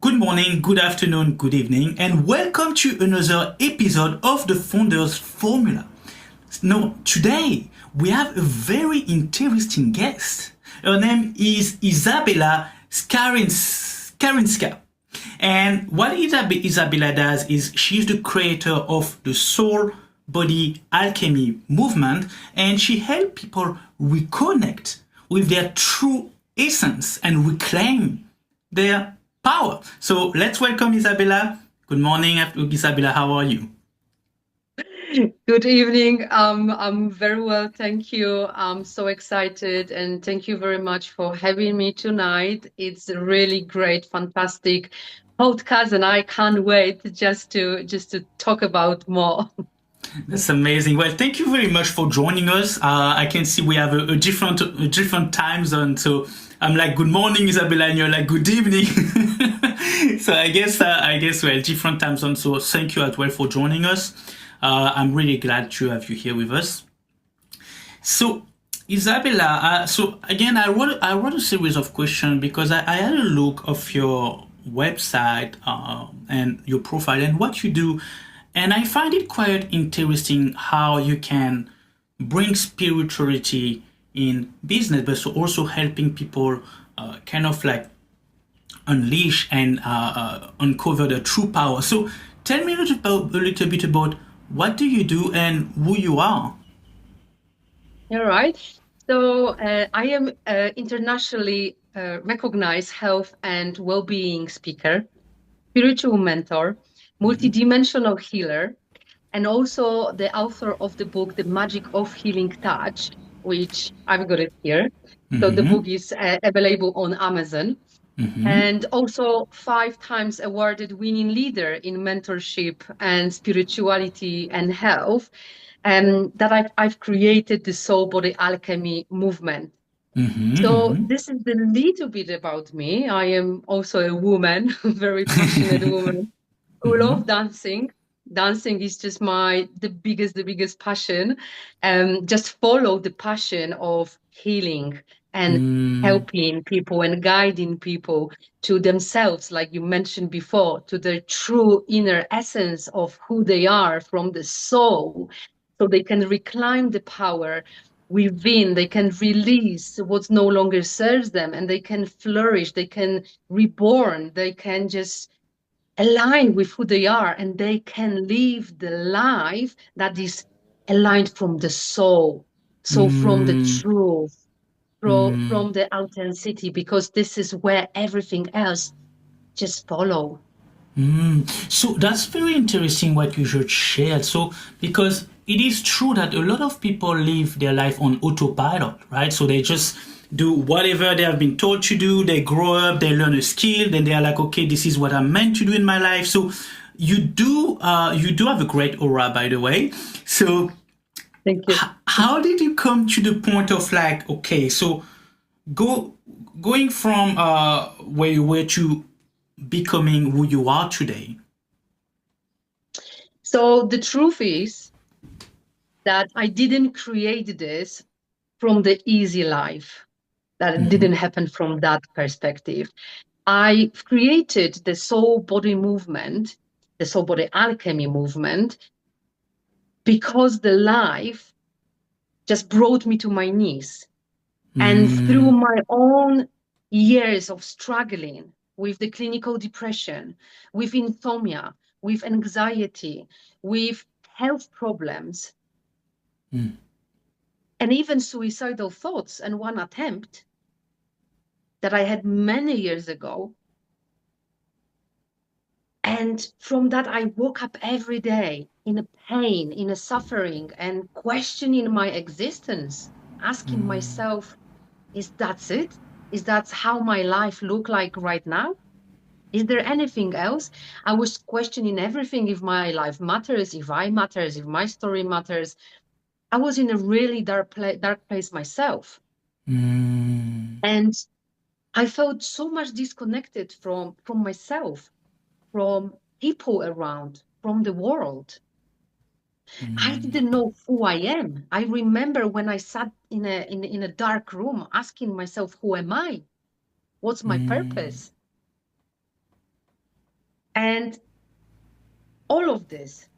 Good morning, good afternoon, good evening, and welcome to another episode of the Founders Formula. Now, today we have a very interesting guest. Her name is Izabela Skarzyńska. And what Izabela does is she's the creator of the SoulBody Alchemy Movement, and she helps people reconnect with their true essence and reclaim their power. So let's welcome Izabela. Good morning, Izabela. How are you? Good evening. I'm very well, thank you. I'm so excited, and thank you very much for having me tonight. It's a really great, fantastic podcast, and I can't wait just to talk about more. That's amazing. Well, thank you very much for joining us. I can see we have a different time zone. So I'm like, good morning, Izabela, and you're like, good evening. So I guess we're different time zones. So thank you as well for joining us. I'm really glad to have you here with us. So Izabela, so again, I wrote a series of questions because I had a look of your website and your profile and what you do. And I find it quite interesting how you can bring spirituality in business, but also helping people kind of like unleash and uncover their true power. So tell me a little bit about what do you do and who you are. All right. So I am internationally recognized health and well-being speaker, spiritual mentor, multidimensional healer, and also the author of the book, The Magic of Healing Touch, which I've got it here. So the book is available on Amazon. And also 5 times awarded winning leader in mentorship and spirituality and health. And that I've created the SoulBody Alchemy Movement. So this is a little bit about me. I am also a woman, a very passionate woman who love dancing. Dancing is just the biggest passion. Just follow the passion of healing and helping people and guiding people to themselves, like you mentioned before, to their true inner essence of who they are from the soul, so they can reclaim the power within, they can release what no longer serves them, and they can flourish, they can reborn, they can just align with who they are, and they can live the life that is aligned from the soul. So from the truth, from the authenticity, because this is where everything else just follow. So that's very interesting what you just shared. So because it is true that a lot of people live their life on autopilot, right? So they just do whatever they have been told to do. They grow up, they learn a skill, then they are like, okay, this is what I'm meant to do in my life. So you do have a great aura, by the way. So Thank you. How did you come to the point of like, okay, so going from where you were to becoming who you are today? So the truth is that I didn't create this from the easy life. That didn't happen from that perspective. I created the soul body movement, the soul body alchemy movement, because the life just brought me to my knees. And through my own years of struggling with the clinical depression, with insomnia, with anxiety, with health problems, and even suicidal thoughts, and one attempt that I had many years ago. And from that, I woke up every day in a pain, in a suffering, and questioning my existence, asking myself, is that it? Is that how my life look like right now? Is there anything else? I was questioning everything, if my life matters, if I matters, if my story matters. I was in a really dark place myself. And I felt so much disconnected from myself, from people around, from the world. I didn't know who I am. I remember when I sat in a dark room asking myself, who am I? What's my purpose? And all of this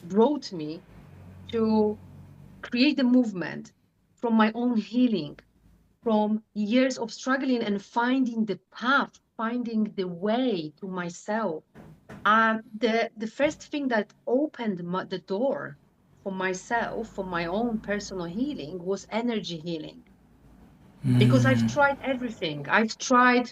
brought me to create a movement from my own healing, from years of struggling and finding the path, finding the way to myself. The first thing that opened the door for myself, for my own personal healing, was energy healing. Because I've tried everything. I've tried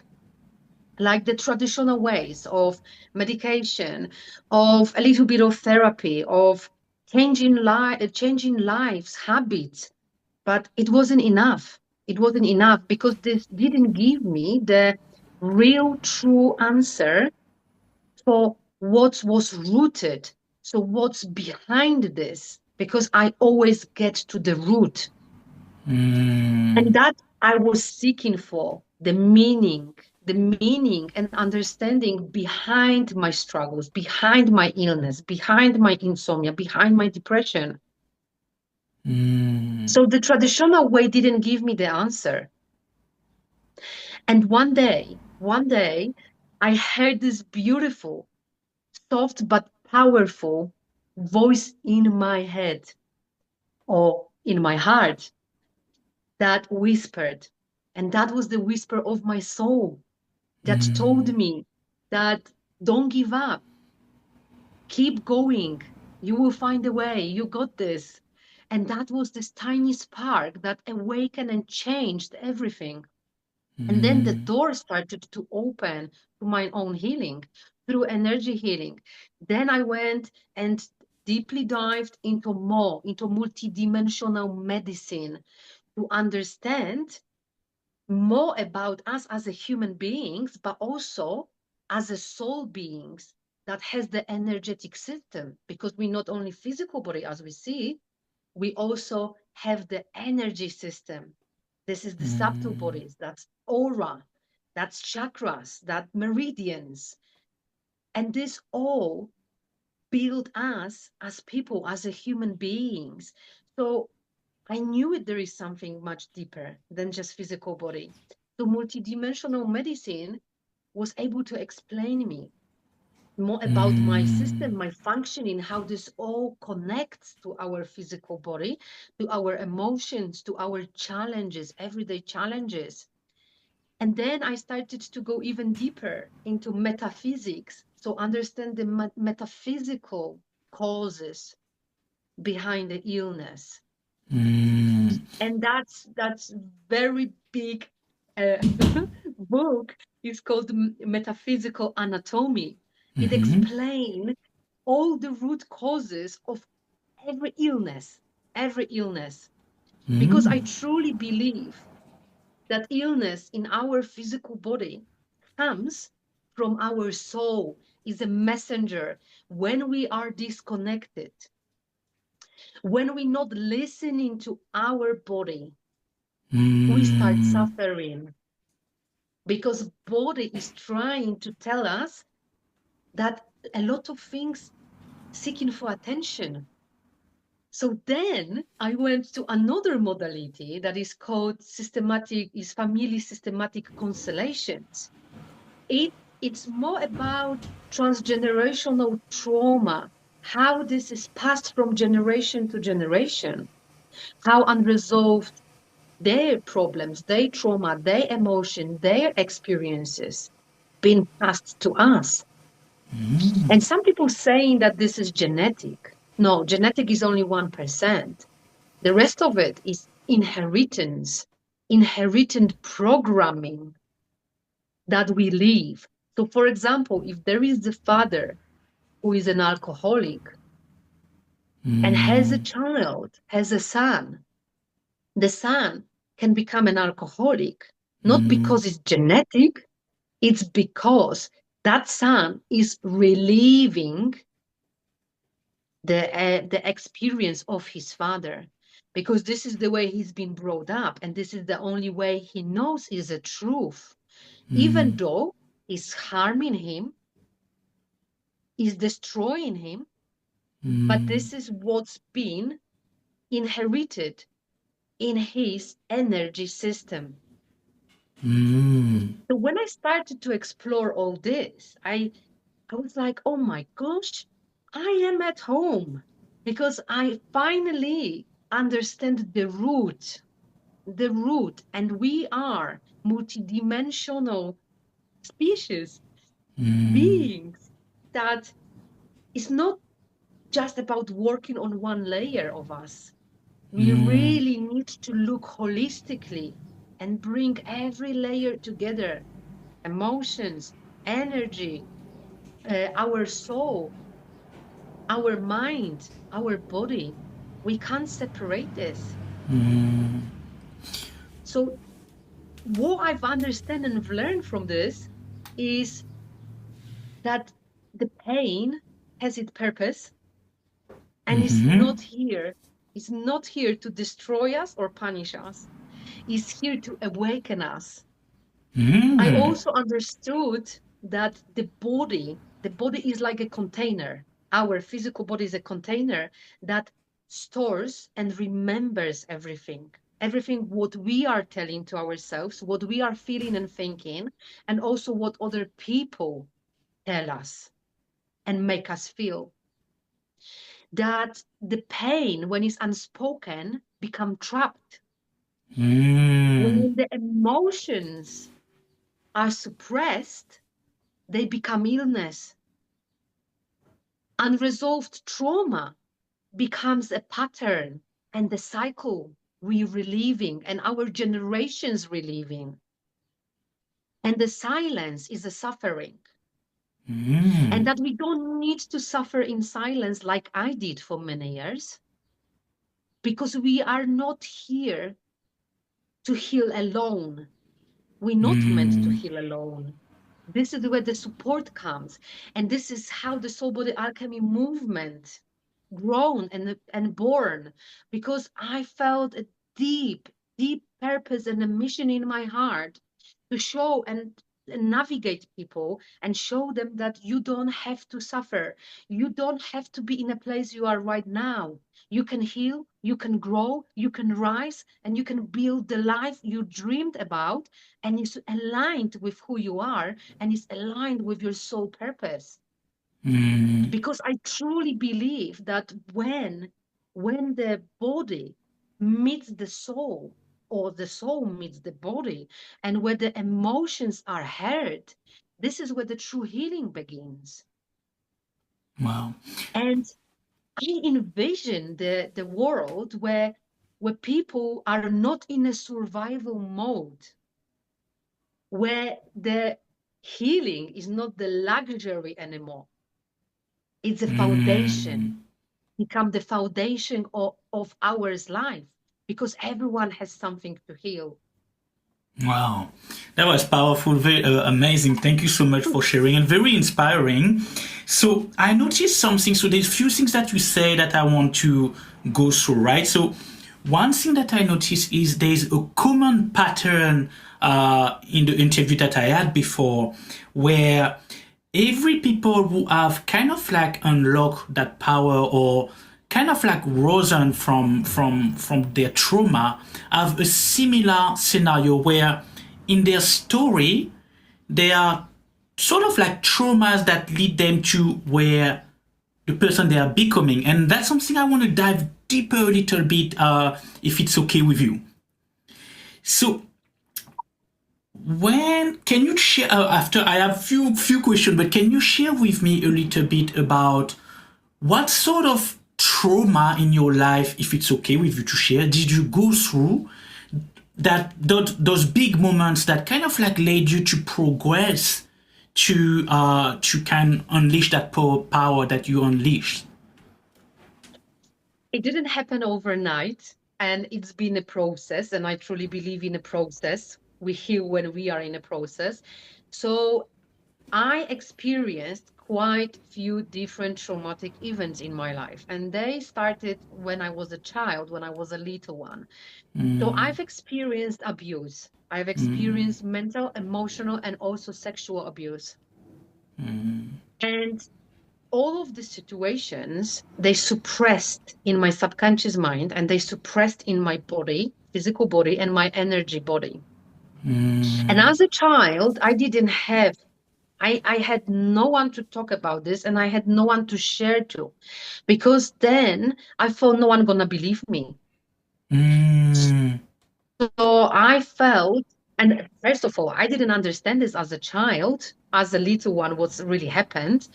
like the traditional ways of medication, of a little bit of therapy, of changing lives, habits, but it wasn't enough. It wasn't enough because this didn't give me the real true answer for what was rooted. So what's behind this? Because I always get to the root. And that I was seeking for the meaning and understanding behind my struggles, behind my illness, behind my insomnia, behind my depression. So the traditional way didn't give me the answer. And one day, I heard this beautiful, soft but powerful voice in my head or in my heart that whispered. And that was the whisper of my soul that told me that don't give up. Keep going. You will find a way. You got this. And that was this tiny spark that awakened and changed everything. And then the door started to open to my own healing through energy healing. Then I went and deeply dived into multidimensional medicine to understand more about us as a human beings, but also as a soul beings that has the energetic system, because we not only physical body as we see, we also have the energy system. This is the subtle bodies, that's aura, that's chakras, that meridians. And this all build us as people, as a human beings. So I knew there is something much deeper than just physical body. So multidimensional medicine was able to explain me more about my system, my functioning, how this all connects to our physical body, to our emotions, to our challenges, everyday challenges. And then I started to go even deeper into metaphysics. So understand the metaphysical causes behind the illness. And that's very big book. It's called Metaphysical Anatomy. It explains all the root causes of every illness, because I truly believe that illness in our physical body comes from our soul, is a messenger. When we are disconnected, when we're not listening to our body, we start suffering, because body is trying to tell us that a lot of things seeking for attention. So then I went to another modality that is called family systematic constellations. It's more about transgenerational trauma, how this is passed from generation to generation, how unresolved their problems, their trauma, their emotion, their experiences being passed to us. And some people saying that this is genetic. No, genetic is only 1%. The rest of it is inheritance, inherited programming that we live. So for example, if there is a father who is an alcoholic and has a child, has a son, the son can become an alcoholic, not because it's genetic, it's because that son is reliving the experience of his father, because this is the way he's been brought up, and this is the only way he knows is the truth, even though it's harming him, is destroying him, but this is what's been inherited in his energy system. Mm. So when I started to explore all this, I was like, oh my gosh, I am at home because I finally understand the root, and we are multidimensional species, Mm. beings that is not just about working on one layer of us. We Mm. really need to look holistically and bring every layer together: emotions, energy, our soul, our mind, our body. We can't separate this. Mm. So what I've understood and have learned from this is that the pain has its purpose and Mm-hmm. is not here to destroy us or punish us. It's here to awaken us. I Mm. also understood that the body is like a container. Our physical body is a container that stores and remembers everything. Everything what we are telling to ourselves, what we are feeling and thinking, and also what other people tell us and make us feel. That the pain, when it's unspoken, become trapped. Mm. When the emotions are suppressed, they become illness. Unresolved trauma becomes a pattern and the cycle we reliving and our generations reliving. And the silence is a suffering. And Mm. that we don't need to suffer in silence like I did for many years, because we are not here to heal alone. We're not meant to Mm. heal alone. This is where the support comes. And this is how the SoulBody Alchemy movement grown and born, because I felt a deep, deep purpose and a mission in my heart to show and navigate people and show them that you don't have to suffer. You don't have to be in a place you are right now. You can heal, you can grow, you can rise, and you can build the life you dreamed about, and it's aligned with who you are and it's aligned with your soul purpose. Mm. Because I truly believe that when the body meets the soul, or the soul meets the body, and where the emotions are heard, this is where the true healing begins. Wow. And I envision the world where people are not in a survival mode, where the healing is not the luxury anymore. It's a foundation, Mm. become the foundation of our life, because everyone has something to heal. Wow, that was powerful, very amazing. Thank you so much for sharing and very inspiring. So I noticed something. So there's a few things that you say that I want to go through, right? So one thing that I noticed is there's a common pattern in the interview that I had before, where every people who have kind of like unlocked that power or kind of like risen from their trauma have a similar scenario where in their story they are sort of like traumas that lead them to where the person they are becoming, and that's something I want to dive deeper a little bit, if it's okay with you. So when can you share, after I have few questions, but can you share with me a little bit about what sort of trauma in your life, if it's okay with you to share, did you go through that those big moments that kind of like led you to progress to kind unleash that power that you unleashed? It didn't happen overnight, and it's been a process, and I truly believe in a process. We heal when we are in a process. So I experienced quite few different traumatic events in my life, and they started when I was a child, when I was a little one. So Mm. I've experienced abuse. I've Mm. experienced mental, emotional, and also sexual abuse. Mm. And all of the situations, they suppressed in my subconscious mind, and they suppressed in my body, physical body, and my energy body. And as a child, I didn't have, I had no one to talk about this, and I had no one to share to, because then I thought no one gonna believe me. So I felt, and first of all, I didn't understand this as a child, as a little one, what's really happened.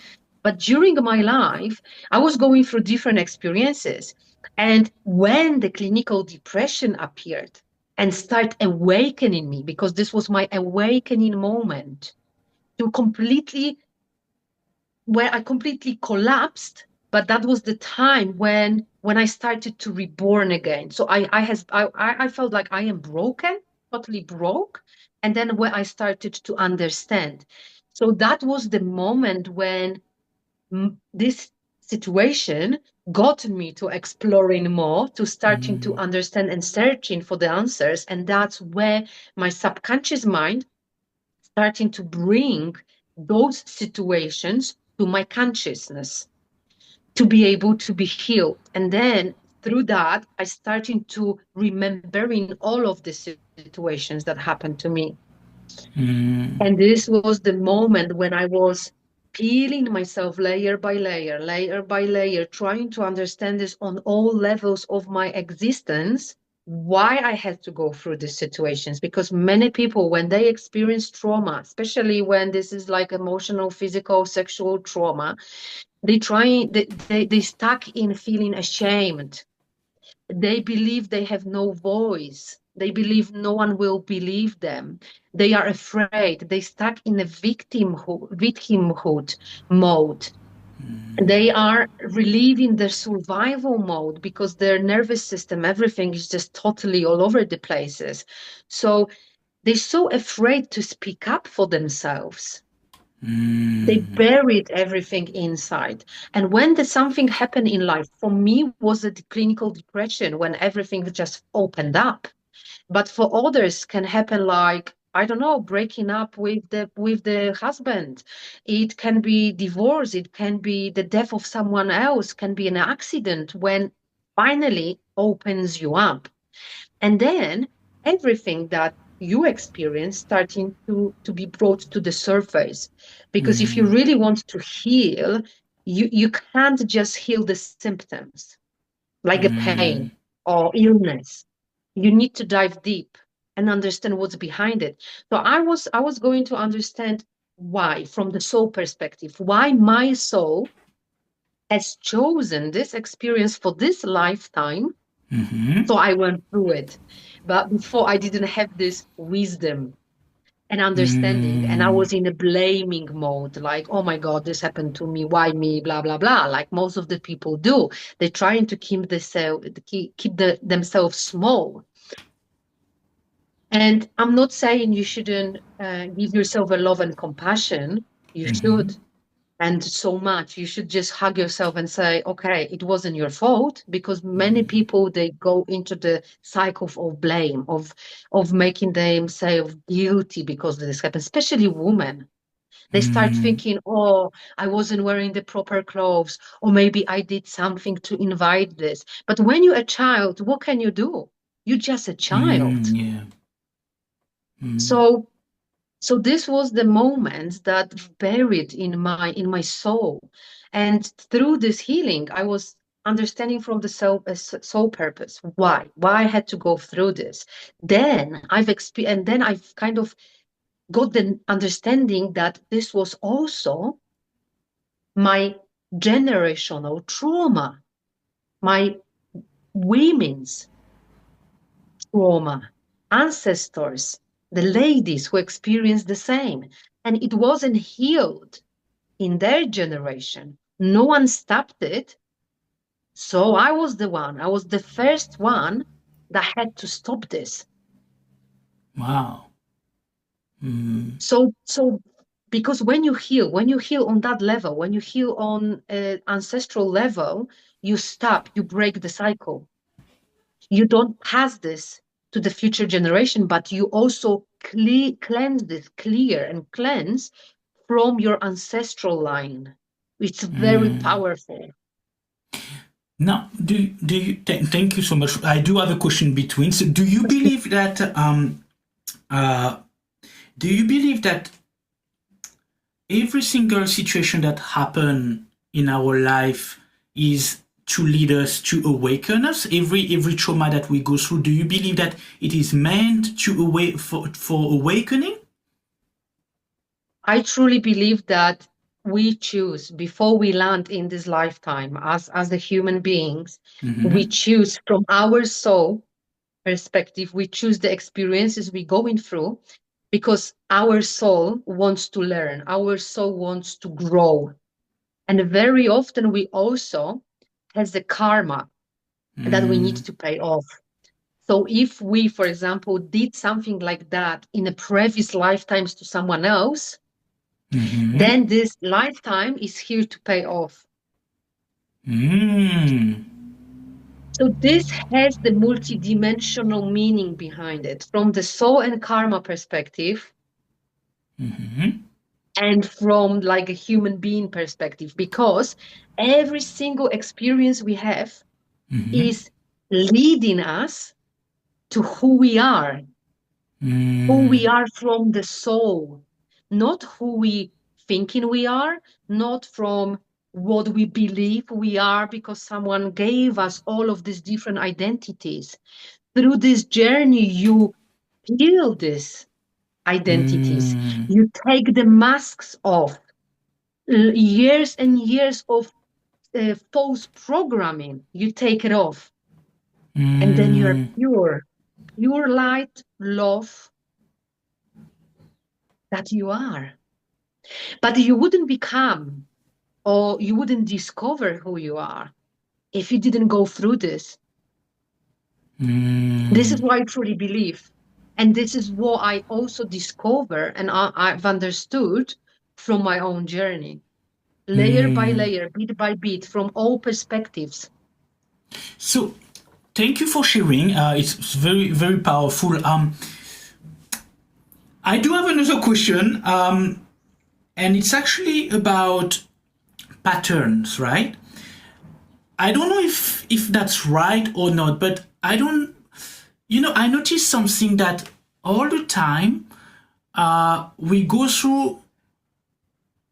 But during my life, I was going through different experiences. And when the clinical depression appeared and started awakening me, because this was my awakening moment, to completely, where I completely collapsed, but that was the time when I started to reborn again. So I felt like I am broken, totally broke, and then when I started to understand. So that was the moment when this situation got me to exploring more, to starting to understand and searching for the answers. And that's where my subconscious mind starting to bring those situations to my consciousness to be able to be healed. And then through that, I started to remembering all of the situations that happened to me. And this was the moment when I was peeling myself layer by layer, trying to understand this on all levels of my existence, why I had to go through these situations. Because many people, when they experience trauma, especially when this is like emotional, physical, sexual trauma, they stuck in feeling ashamed. They believe they have no voice. They believe no one will believe them. They are afraid. They stuck in a victimhood mode. They are relieving their survival mode because their nervous system, everything is just totally all over the places. So they're so afraid to speak up for themselves. They buried everything inside. And when something happened in life, for me was a clinical depression when everything just opened up. But for others can happen like, I don't know, breaking up with the husband. It can be divorce. It can be the death of someone else, can be an accident when finally opens you up. And then everything that you experience starting to be brought to the surface. Because if you really want to heal, you can't just heal the symptoms, like a pain or illness. You need to dive deep and understand what's behind it. So I was going to understand why, from the soul perspective, why my soul has chosen this experience for this lifetime. So I went through it. But before, I didn't have this wisdom and understanding. And I was in a blaming mode, like, oh my God, this happened to me. Why me? Blah, blah, blah. Like most of the people do. They're trying to keep themselves small. And I'm not saying you shouldn't give yourself a love and compassion. You should. And so much. You should just hug yourself and say, okay, it wasn't your fault, because many people, they go into the cycle of blame, of making themselves guilty because this happened, especially women. They start thinking, oh, I wasn't wearing the proper clothes, or maybe I did something to invite this. But when you're a child, what can you do? You're just a child. So this was the moment that buried in my soul. And through this healing, I was understanding from the soul purpose, why I had to go through this. Then I've kind of got the understanding that this was also my generational trauma, my women's trauma, ancestors, the ladies who experienced the same, and it wasn't healed in their generation. No one stopped it. So I was the first one that had to stop this. Wow. So because when you heal on that level, when you heal on ancestral level, you stop, you break the cycle. You don't pass this to the future generation, but you also cleanse from your ancestral line. It's very powerful. Now, thank you so much. I do have a question between. So do you believe that do you believe that every single situation that happen in our life is to lead us, to awaken us? Every trauma that we go through, do you believe that it is meant to for awakening? I truly believe that we choose before we land in this lifetime as the human beings, we Mm-hmm. choose from our soul perspective, we choose the experiences we're going through because our soul wants to learn, our soul wants to grow. And very often we also has the karma that we need Mm-hmm. to pay off. So if we, for example, did something like that in a previous lifetimes to someone else, Mm-hmm. then this lifetime is here to pay off. Mm-hmm. So this has the multidimensional meaning behind it from the soul and karma perspective Mm-hmm. and from like a human being perspective, because every single experience we have Mm-hmm. is leading us to who we are from the soul, not who we thinking we are, not from what we believe we are because someone gave us all of these different identities. Through this journey, you heal these identities. Mm-hmm. You take the masks off. Years and years of false programming, you take it off. And then you're Mm-hmm. pure light, love that you are. But you wouldn't become or you wouldn't discover who you are if you didn't go through this. This is Mm-hmm. what I truly believe. And this is what I also discover and I've understood from my own journey, layer by Mm-hmm. layer, bit by bit, from all perspectives. So, thank you for sharing. It's very, very powerful. I do have another question, and it's actually about patterns, right? I don't know if that's right or not, but I don't. I noticed something that all the time we go through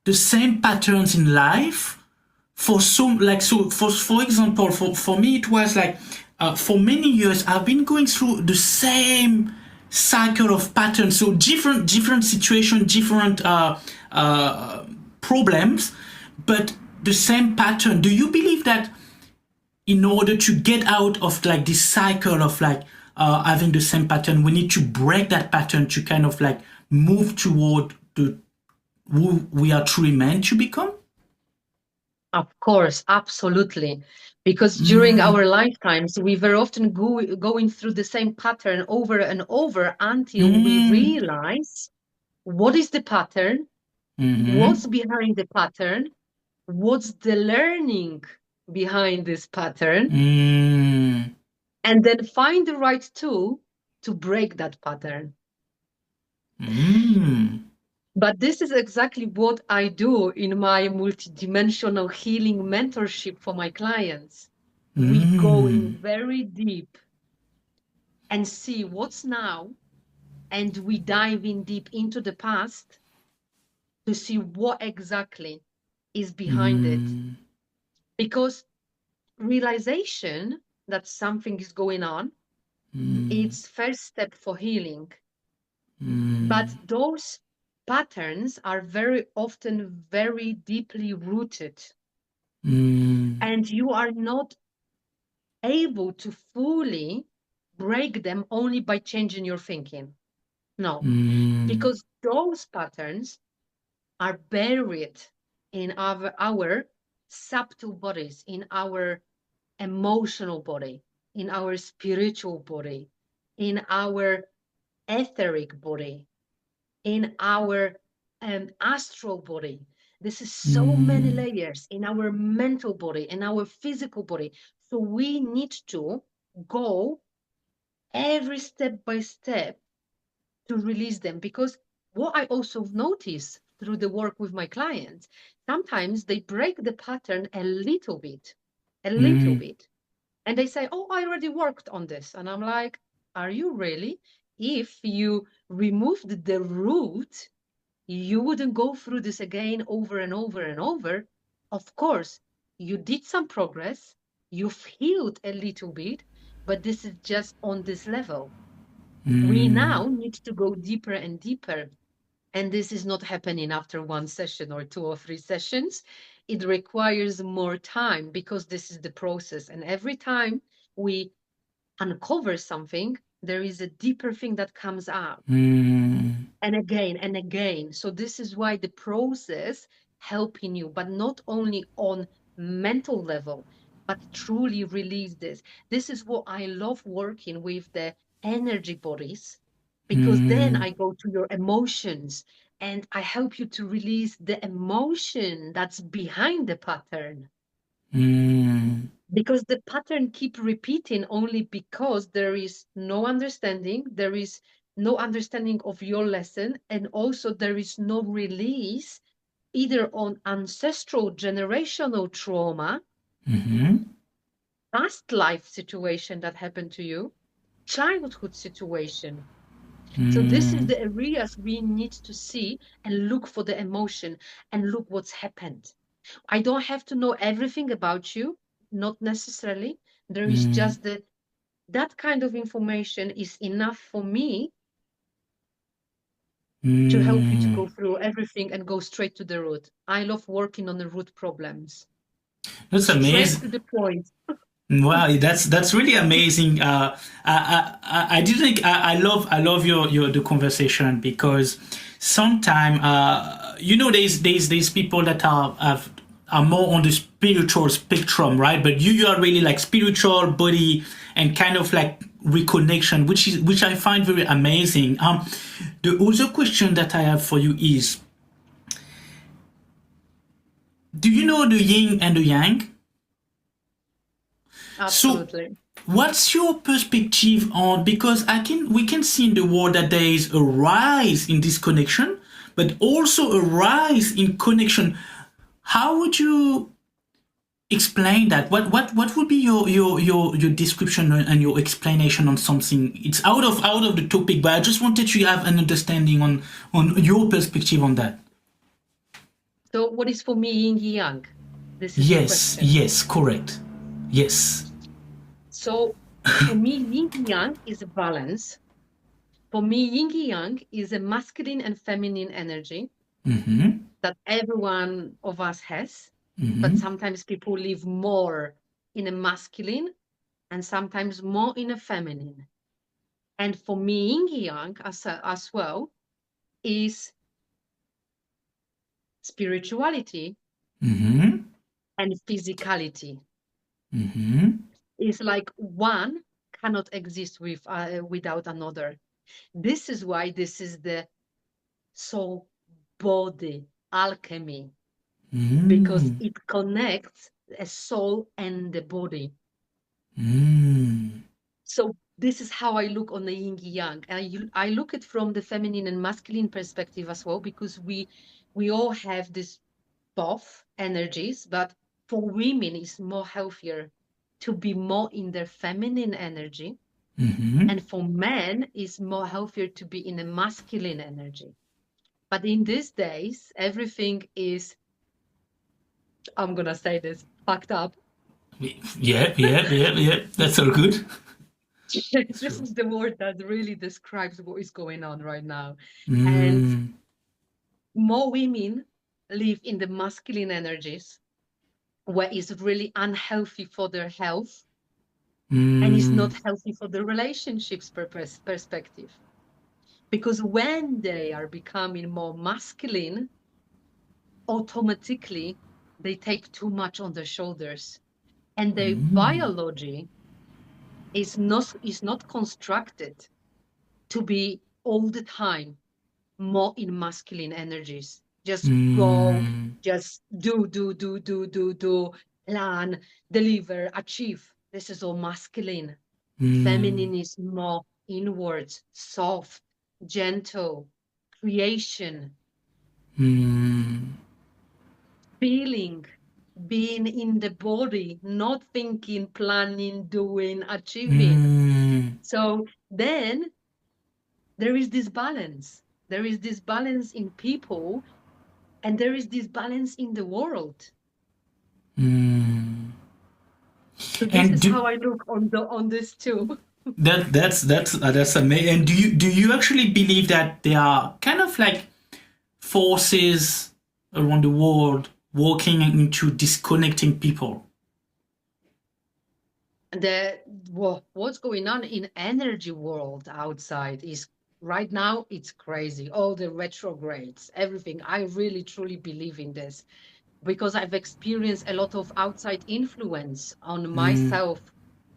the same patterns in life for some like so for example for me it was like for many years I've been going through the same cycle of patterns, so different situation, different problems, but the same pattern. Do you believe that in order to get out of like this cycle of like having the same pattern, we need to break that pattern to kind of like move toward the who we are truly meant to become? Of course, absolutely. Because during Mm, our lifetimes, we very often going through the same pattern over and over until we mm, realize what is the pattern, mm-hmm, what's behind the pattern, what's the learning behind this pattern, mm, and then find the right tool to break that pattern. mm, But this is exactly what I do in my multidimensional healing mentorship for my clients. We go in mm, very deep and see what's now, and we dive in deep into the past to see what exactly is behind it. mm, Because realization that something is going on, mm, it's first step for healing. But mm, those patterns are very often very deeply rooted, mm, and you are not able to fully break them only by changing your thinking. No, mm, because those patterns are buried in our subtle bodies, in our emotional body, in our spiritual body, in our etheric body, in our astral body. This is so many mm, layers in our mental body, in our physical body. So we need to go every step by step to release them, because what I also notice through the work with my clients, sometimes they break the pattern a little mm, bit, and they say, oh, I already worked on this. And I'm like, are you really? if you removed the root, you wouldn't go through this again over and over and over. Of course, you did some progress, you've healed a little bit, but this is just on this level. We now need to go deeper and deeper. And this is not happening after one session or 2 or 3 sessions. It requires more time because this is the process. And every time we uncover something, there is a deeper thing that comes out. And again and again. So this is why the process helping you, but not only on mental level, but truly release this. This is what I love working with the energy bodies, because then I go to your emotions and I help you to release the emotion that's behind the pattern. Because the pattern keep repeating only because there is no understanding, there is no understanding of your lesson, and also there is no release either on ancestral generational trauma, past life situation that happened to you, childhood situation. So this is the areas we need to see and look for the emotion and look what's happened. I don't have to know everything about you, not necessarily. There is just that kind of information is enough for me to help you to go through everything and go straight to the root. I love working on the root problems. That's Straight amazing. to the point. Wow, that's really amazing. I do think I love your the conversation, because sometimes there's people that are more on the spiritual spectrum, right? But you are really like spiritual body and kind of like reconnection, which I find very amazing. The other question that I have for you is, do you know the yin and the yang? Absolutely. So, what's your perspective on, because we can see in the world that there is a rise in disconnection, but also a rise in connection. How would you explain that? What would be your description and your explanation on something? It's out of the topic, but I just wanted to have an understanding on your perspective on that. So what is for me yin yang? This is the question. Yes, correct. Yes. So for me, yin yang is a balance. For me, yin yang is a masculine and feminine energy that every one of us has. But sometimes people live more in a masculine and sometimes more in a feminine. And for me, yin yang as well is spirituality and physicality. It's like one cannot exist without another. This is why this is the SoulBody Alchemy, because it connects a soul and the body. So this is how I look on the yin yang. I look at from the feminine and masculine perspective as well, because we all have this both energies, but for women it's more healthier to be more in their feminine energy, and for men it's more healthier to be in a masculine energy. But in these days, everything is, I'm gonna say this, fucked up. Yeah. That's all good. This is the word that really describes what is going on right now. And more women live in the masculine energies, where it's really unhealthy for their health and it's not healthy for the relationships perspective. Because when they are becoming more masculine, automatically they take too much on their shoulders, and their biology is not constructed to be all the time more in masculine energies. Just go, just do, plan, deliver, achieve. This is all masculine. Feminine is more inwards, soft, gentle, creation, feeling, being in the body, not thinking, planning, doing, achieving. So then there is this balance. There is this balance in people, and there is this balance in the world. So this And is how I look on this too. that's amazing. And do you actually believe that there are kind of like forces around the world working into disconnecting people? What's going on in energy world outside is right now, it's crazy. All the retrogrades, everything. I really truly believe in this because I've experienced a lot of outside influence on myself,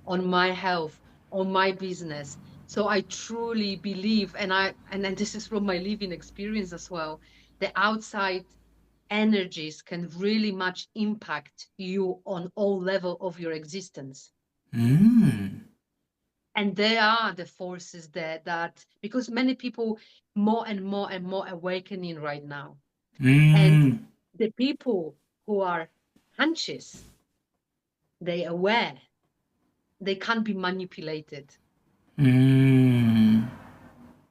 on my health, on my business. So I truly believe, and then this is from my living experience as well, the outside energies can really much impact you on all level of your existence. And they are the forces there that, because many people more and more and more awakening right now. And the people who are conscious, they aware, they can't be manipulated. And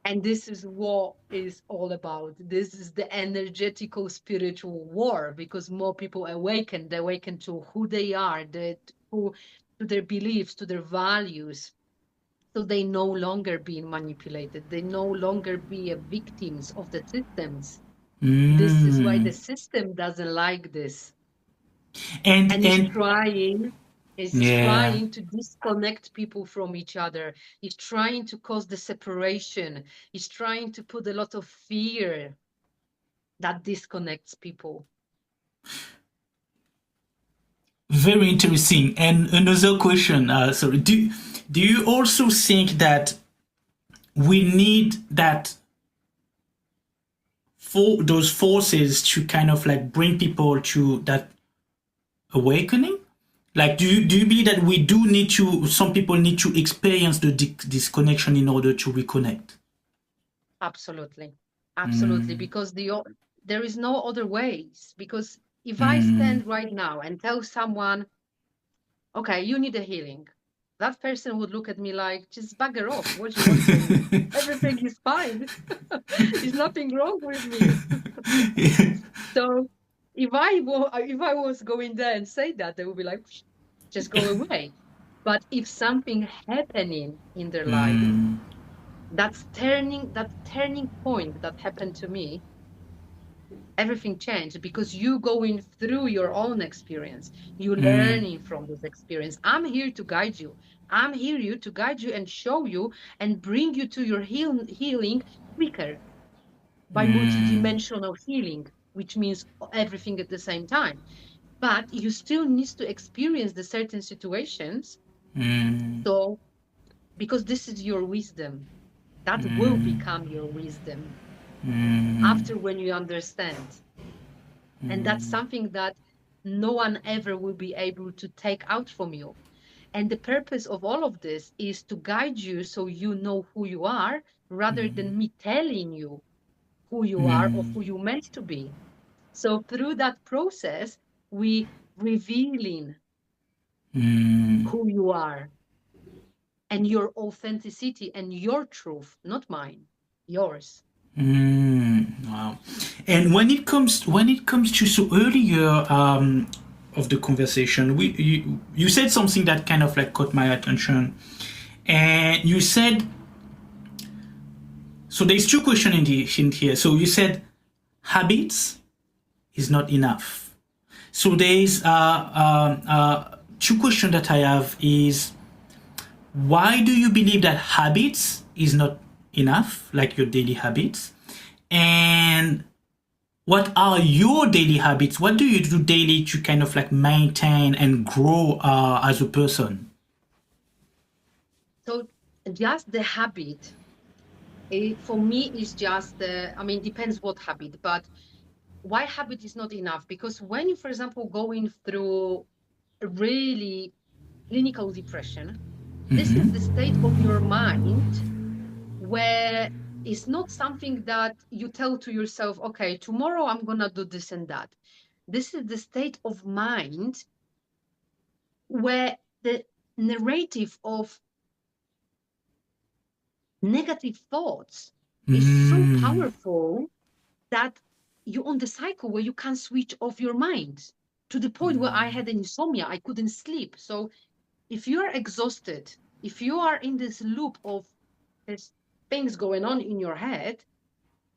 this is what is all about. This is the energetical spiritual war, because more people awaken, they awaken to who they are, to their beliefs, to their values. So they no longer being manipulated. They no longer be victims of the systems. This is why the system doesn't like this. And is trying to disconnect people from each other. Is trying to cause the separation. Is trying to put a lot of fear that disconnects people. Very interesting. And another question, sorry, do you also think that we need that for those forces to kind of like bring people to that awakening? Like, do you believe that we do need to, some people need to experience the disconnection in order to reconnect? Absolutely. Absolutely. Because there is no other ways. Because if I stand right now and tell someone, okay, you need a healing, that person would look at me like, just bugger off. What do you want from me? Everything is fine. There's nothing wrong with me. So if I was going there and say that, they would be like, just go away. But if something happening in their life, that turning point that happened to me, everything changed because you going through your own experience, you learning from this experience. I'm here to guide you. I'm here to guide you and show you and bring you to your healing quicker by multidimensional healing, which means everything at the same time. But you still need to experience the certain situations. So, because this is your wisdom, that will become your wisdom after when you understand. And that's something that no one ever will be able to take out from you. And the purpose of all of this is to guide you so you know who you are, rather than me telling you who you are or who you meant to be. So through that process, we revealing who you are and your authenticity and your truth, not mine, yours. Wow. And when it comes to, so earlier of the conversation, you said something that kind of like caught my attention, and you said, so there's two questions in here. So you said habits is not enough. So there's two questions that I have is, why do you believe that habits is not enough, like your daily habits? And what are your daily habits? What do you do daily to kind of like maintain and grow as a person? So just the habit, for me, is just depends what habit, but why habit is not enough? Because when you, for example, going through really clinical depression, this is the state of your mind where it's not something that you tell to yourself, okay, tomorrow I'm going to do this and that. This is the state of mind where the narrative of negative thoughts is so powerful that you're on the cycle where you can't switch off your mind, to the point where I had insomnia. I couldn't sleep. So if you are exhausted, if you are in this loop of there's things going on in your head,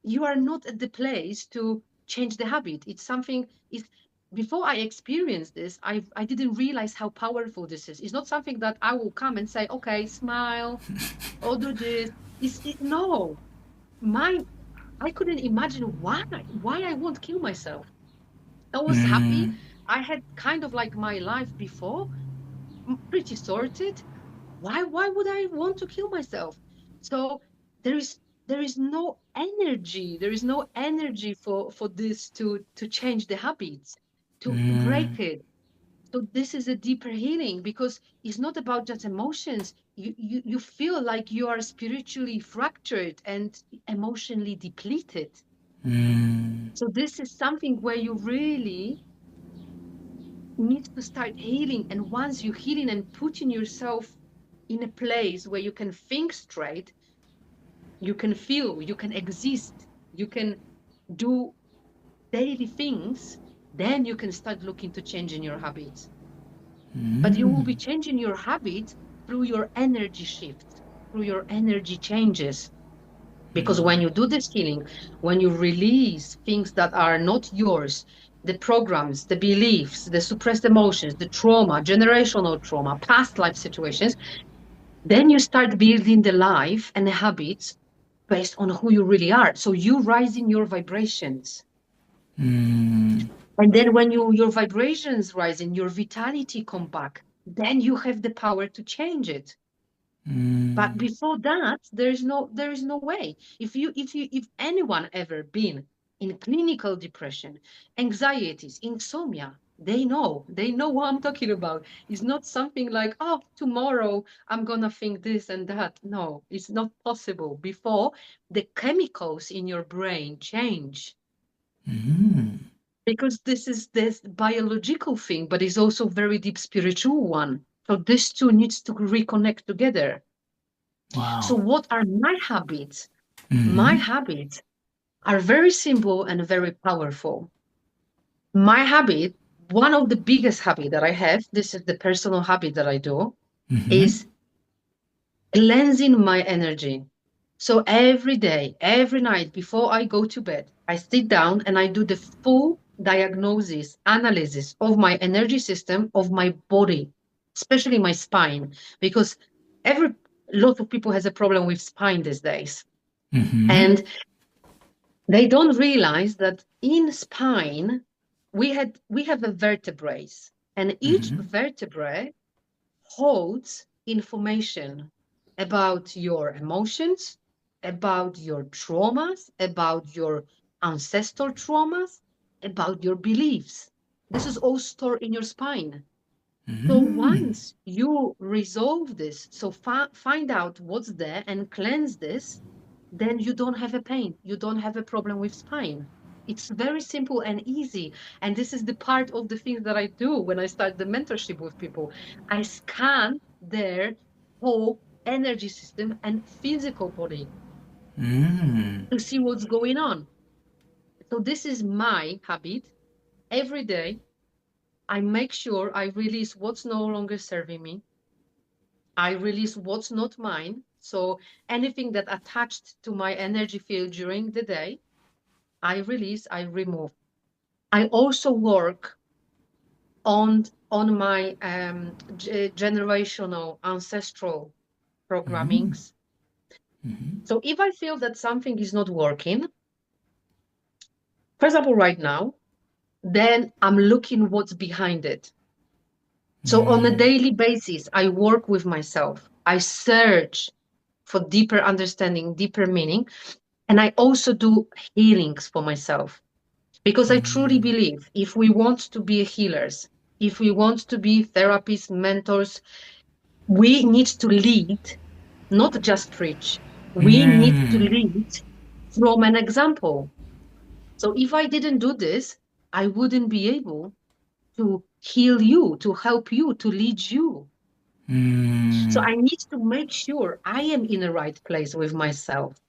you are not at the place to change the habit. It's something is before I experienced this, I didn't realize how powerful this is. It's not something that I will come and say, okay, smile or do this. No, I couldn't imagine why I won't kill myself. I was happy. I had kind of like my life before, pretty sorted. Why would I want to kill myself? So there is no energy. There is no energy for this to change the habits, to break it. So this is a deeper healing, because it's not about just emotions. You feel like you are spiritually fractured and emotionally depleted. So this is something where you really need to start healing. And once you're healing and putting yourself in a place where you can think straight, you can feel, you can exist, you can do daily things, then you can start looking to changing your habits. But you will be changing your habits through your energy shift, through your energy changes. Because when you do this healing, when you release things that are not yours, the programs, the beliefs, the suppressed emotions, the trauma, generational trauma, past life situations, then you start building the life and the habits based on who you really are. So you rise in your vibrations. And then when your vibrations rise and your vitality come back, then you have the power to change it. But before that, there is no way. If anyone ever been in clinical depression, anxieties, insomnia, they know what I'm talking about. It's not something like, oh, tomorrow I'm gonna think this and that. No, it's not possible before the chemicals in your brain change. Because this is this biological thing, but it's also very deep spiritual one. So this two needs to reconnect together. Wow. So what are my habits? My habits are very simple and very powerful. My habit, one of the biggest habit that I have, this is the personal habit that I do, is cleansing my energy. So every day, every night before I go to bed, I sit down and I do the full diagnosis, analysis of my energy system, of my body, especially my spine, because every lot of people has a problem with spine these days. And they don't realize that in spine, we have a vertebrae, and each vertebrae holds information about your emotions, about your traumas, about your ancestral traumas, about your beliefs. This is all stored in your spine. So once you resolve this, so find out what's there and cleanse this, then you don't have a pain. You don't have a problem with spine. It's very simple and easy. And this is the part of the things that I do when I start the mentorship with people. I scan their whole energy system and physical body to see what's going on. So this is my habit. Every day, I make sure I release what's no longer serving me. I release what's not mine. So anything that attached to my energy field during the day, I release, I remove. I also work on my generational ancestral programmings. So if I feel that something is not working, for example, right now, then I'm looking what's behind it. So on a daily basis, I work with myself. I search for deeper understanding, deeper meaning. And I also do healings for myself, because I truly believe if we want to be healers, if we want to be therapists, mentors, we need to lead, not just preach. We need to lead from an example. So if I didn't do this, I wouldn't be able to heal you, to help you, to lead you. So I need to make sure I am in the right place with myself.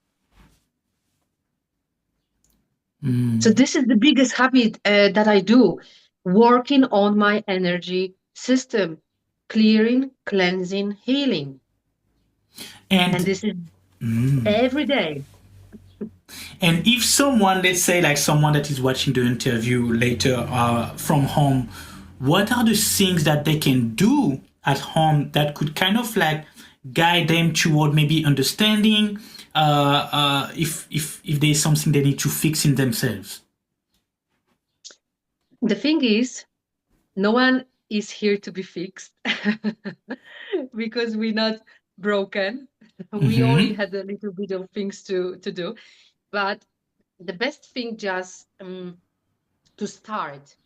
So this is the biggest habit that I do, working on my energy system, clearing, cleansing, healing. And And this is every day. and if someone, let's say like someone that is watching the interview later from home, what are the things that they can do at home that could kind of like guide them toward maybe understanding if there's something they need to fix in themselves? The thing is, no one is here to be fixed because we're not broken. We only had a little bit of things to do. But the best thing just to start,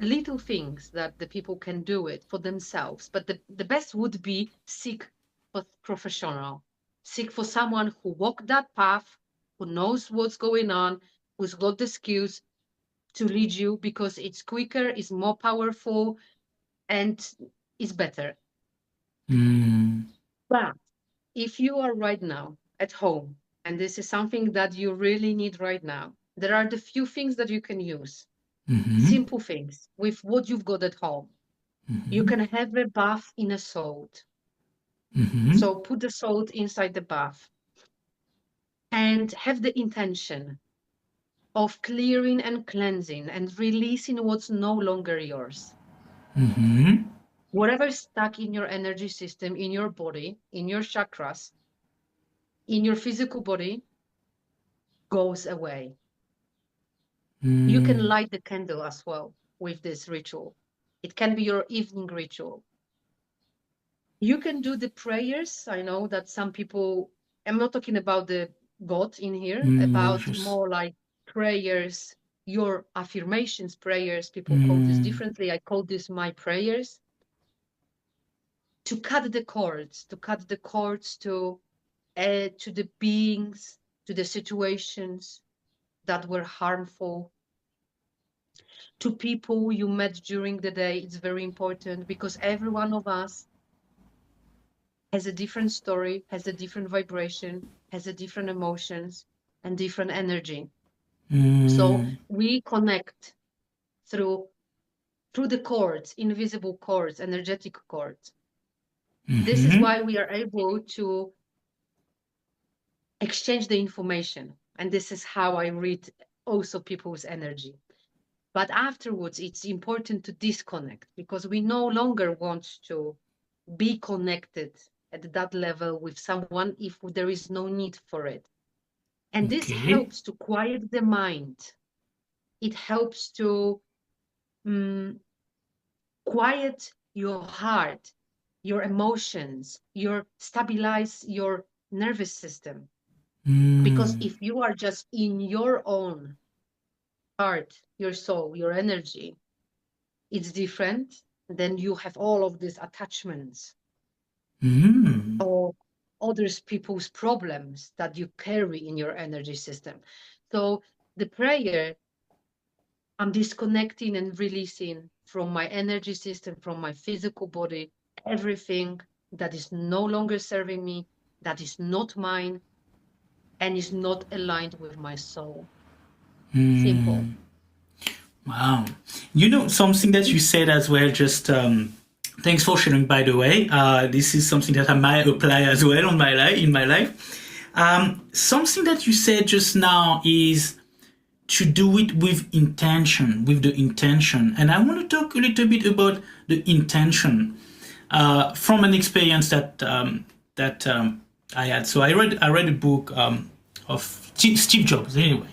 little things that the people can do it for themselves. But the best would be seek for professional, seek for someone who walked that path, who knows what's going on, who's got the skills to lead you, because it's quicker, it's more powerful, and it's better. But if you are right now at home, and this is something that you really need right now, there are the few things that you can use. Simple things with what you've got at home. You can have a bath in a salt. So put the salt inside the bath and have the intention of clearing and cleansing and releasing what's no longer yours. Whatever is stuck in your energy system, in your body, in your chakras, in your physical body, goes away. You can light the candle as well with this ritual. It can be your evening ritual. You can do the prayers. I know that some people, I'm not talking about the God in here, about more like prayers, your affirmations prayers. People call this differently. I call this my prayers. To cut the cords to the beings, to the situations that were harmful, to people you met during the day. It's very important because every one of us has a different story, has a different vibration, has a different emotions and different energy. So we connect through the cords, invisible cords, energetic cords. This is why we are able to exchange the information. And this is how I read also people's energy. But afterwards, it's important to disconnect because we no longer want to be connected at that level with someone if there is no need for it. And this helps to quiet the mind. It helps to quiet your heart, your emotions, stabilize your nervous system. Because if you are just in your own heart, your soul, your energy, it's different. Then you have all of these attachments or others people's problems that you carry in your energy system. So the prayer, I'm disconnecting and releasing from my energy system, from my physical body, everything that is no longer serving me, that is not mine, and is not aligned with my soul. Simple. Wow. You know, something that you said as well, just thanks for sharing, by the way. This is something that I might apply as well in my life. Something that you said just now is to do it with intention, with the intention. And I want to talk a little bit about the intention from an experience that I had. So I read a book of Steve Jobs, anyway.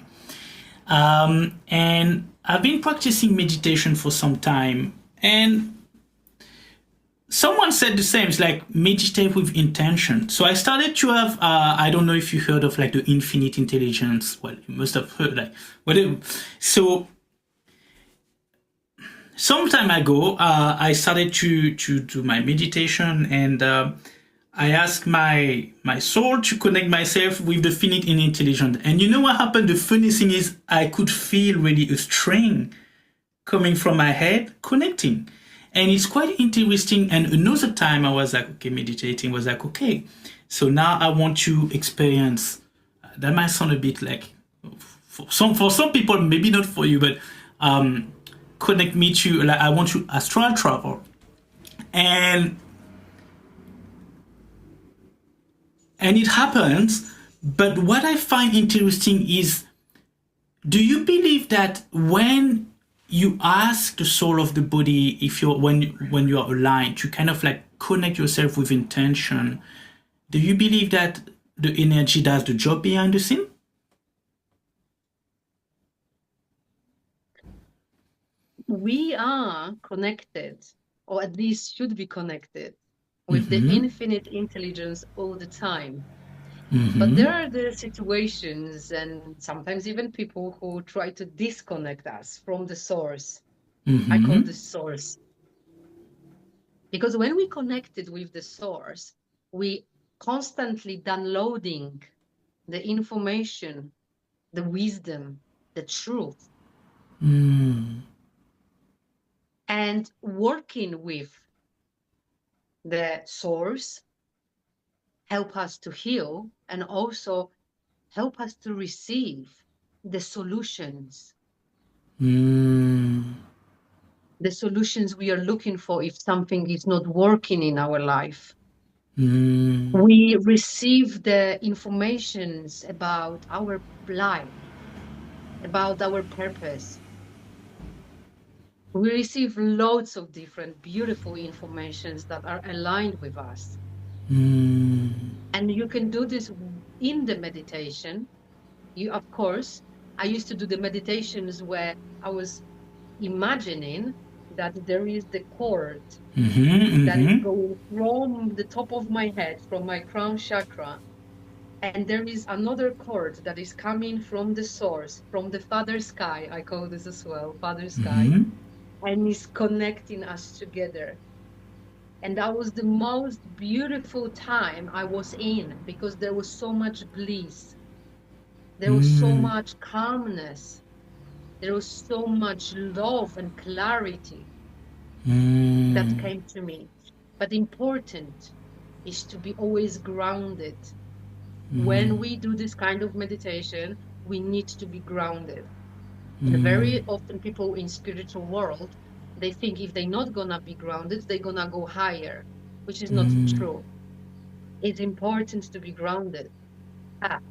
And I've been practicing meditation for some time, and someone said the same. It's like meditate with intention. So I started to have, I don't know if you heard of like the infinite intelligence. Well, you must have heard like whatever. So some time ago, I started to do my meditation, and I asked my soul to connect myself with the finite in intelligence. And you know what happened? The funny thing is I could feel really a string coming from my head connecting. And it's quite interesting. And another time I was like, okay, meditating was like, okay, so now I want to experience, that might sound a bit like for some people, maybe not for you, but connect me to, like, I want to astral travel. And it happens. But what I find interesting is, do you believe that when you ask the soul of the body, if you're when you are aligned, to kind of like connect yourself with intention, do you believe that the energy does the job behind the scene? We are connected, or at least should be connected, with the infinite intelligence all the time. But there are the situations and sometimes even people who try to disconnect us from the source. I call this source. Because when we connected with the source, we constantly downloading the information, the wisdom, the truth. And working with the source help us to heal and also help us to receive the solutions. The solutions we are looking for if something is not working in our life. We receive the informations about our life, about our purpose. We receive loads of different beautiful informations that are aligned with us. And you can do this in the meditation. Of course, I used to do the meditations where I was imagining that there is the cord that is going from the top of my head, from my crown chakra, and there is another cord that is coming from the source, from the Father Sky. I call this as well, Father Sky, and is connecting us together. And that was the most beautiful time I was in, because there was so much bliss. There was so much calmness. There was so much love and clarity that came to me. But important is to be always grounded. When we do this kind of meditation, we need to be grounded. And very often people in spiritual world, they think if they're not gonna be grounded, they're gonna go higher, which is not true. It's important to be grounded. But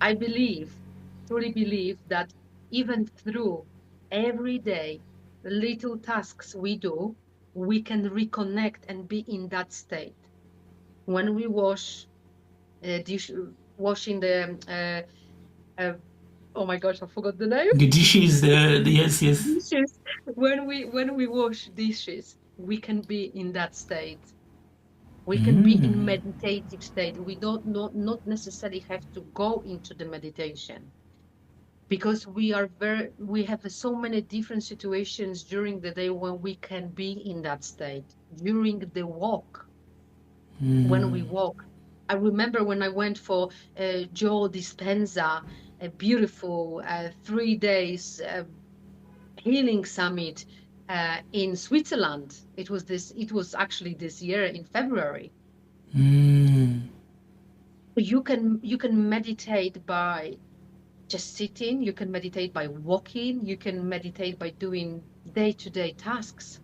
I truly believe that even through every day, the little tasks we do, we can reconnect and be in that state. When we washing the, oh my gosh, I forgot the name. The dishes, yes. Dishes. When we wash dishes, we can be in that state. We can be in meditative state. We don't not necessarily have to go into the meditation, because we have so many different situations during the day when we can be in that state. During the walk, when we walk. I remember when I went for Joe Dispenza, a beautiful 3 days healing summit in Switzerland. It was actually this year in February. You can meditate by just sitting, you can meditate by walking, you can meditate by doing day-to-day tasks.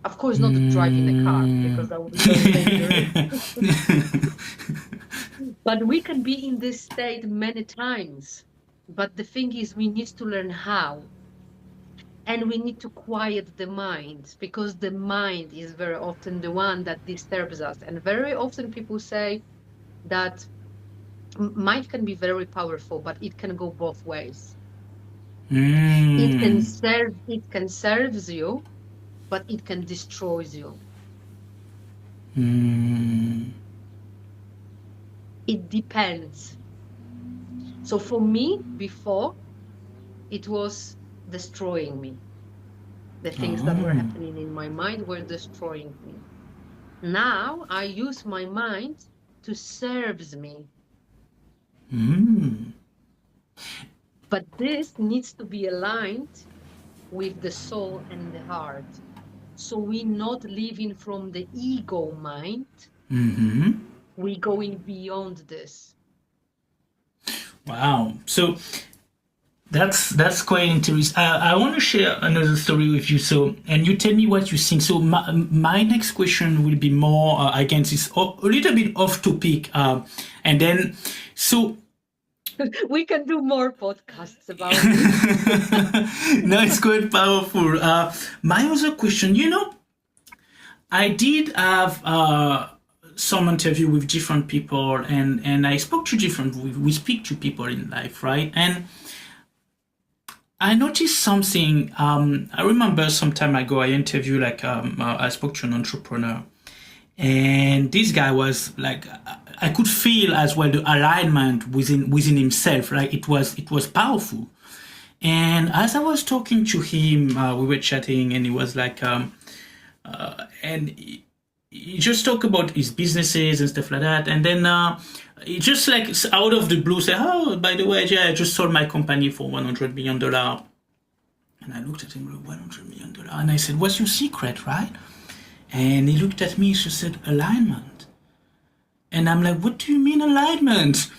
Of course, not driving a car, because that would be very dangerous. But we can be in this state many times. But the thing is, we need to learn how. And we need to quiet the mind, because the mind is very often the one that disturbs us. And very often people say that mind can be very powerful, but it can go both ways. It can serve you, but it can destroy you. It depends. So for me, before, it was destroying me. The things that were happening in my mind were destroying me. Now I use my mind to serve me. But this needs to be aligned with the soul and the heart. So we're not living from the ego mind. We're going beyond this. Wow. So That's quite interesting. I want to share another story with you. So, and you tell me what you think. So, my next question will be more again, it's a little bit off topic, and then so we can do more podcasts about it. no, it's quite powerful. My other question, I did have some interview with different people, and I spoke to different. We speak to people in life, right? And I noticed something. I remember some time ago I interviewed I spoke to an entrepreneur, and this guy was like, I could feel as well the alignment within himself. Like it was powerful. And as I was talking to him, we were chatting, and he was like, and he just talked about his businesses and stuff like that, and then he just like out of the blue said, "Oh, by the way, yeah, I just sold my company for $100 million." And I looked at him like, $100 million, and I said, "What's your secret, right?" And he looked at me. He just said, "Alignment." And I'm like, "What do you mean alignment?"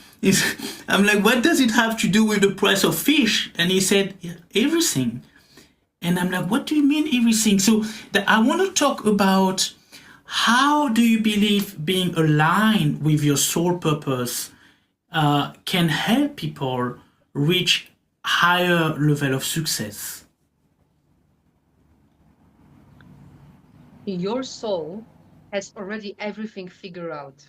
I'm like, "What does it have to do with the price of fish?" And he said, "Yeah, everything." And I'm like, "What do you mean everything?" So I want to talk about how do you believe being aligned with your soul purpose can help people reach higher level of success? Your soul has already everything figured out.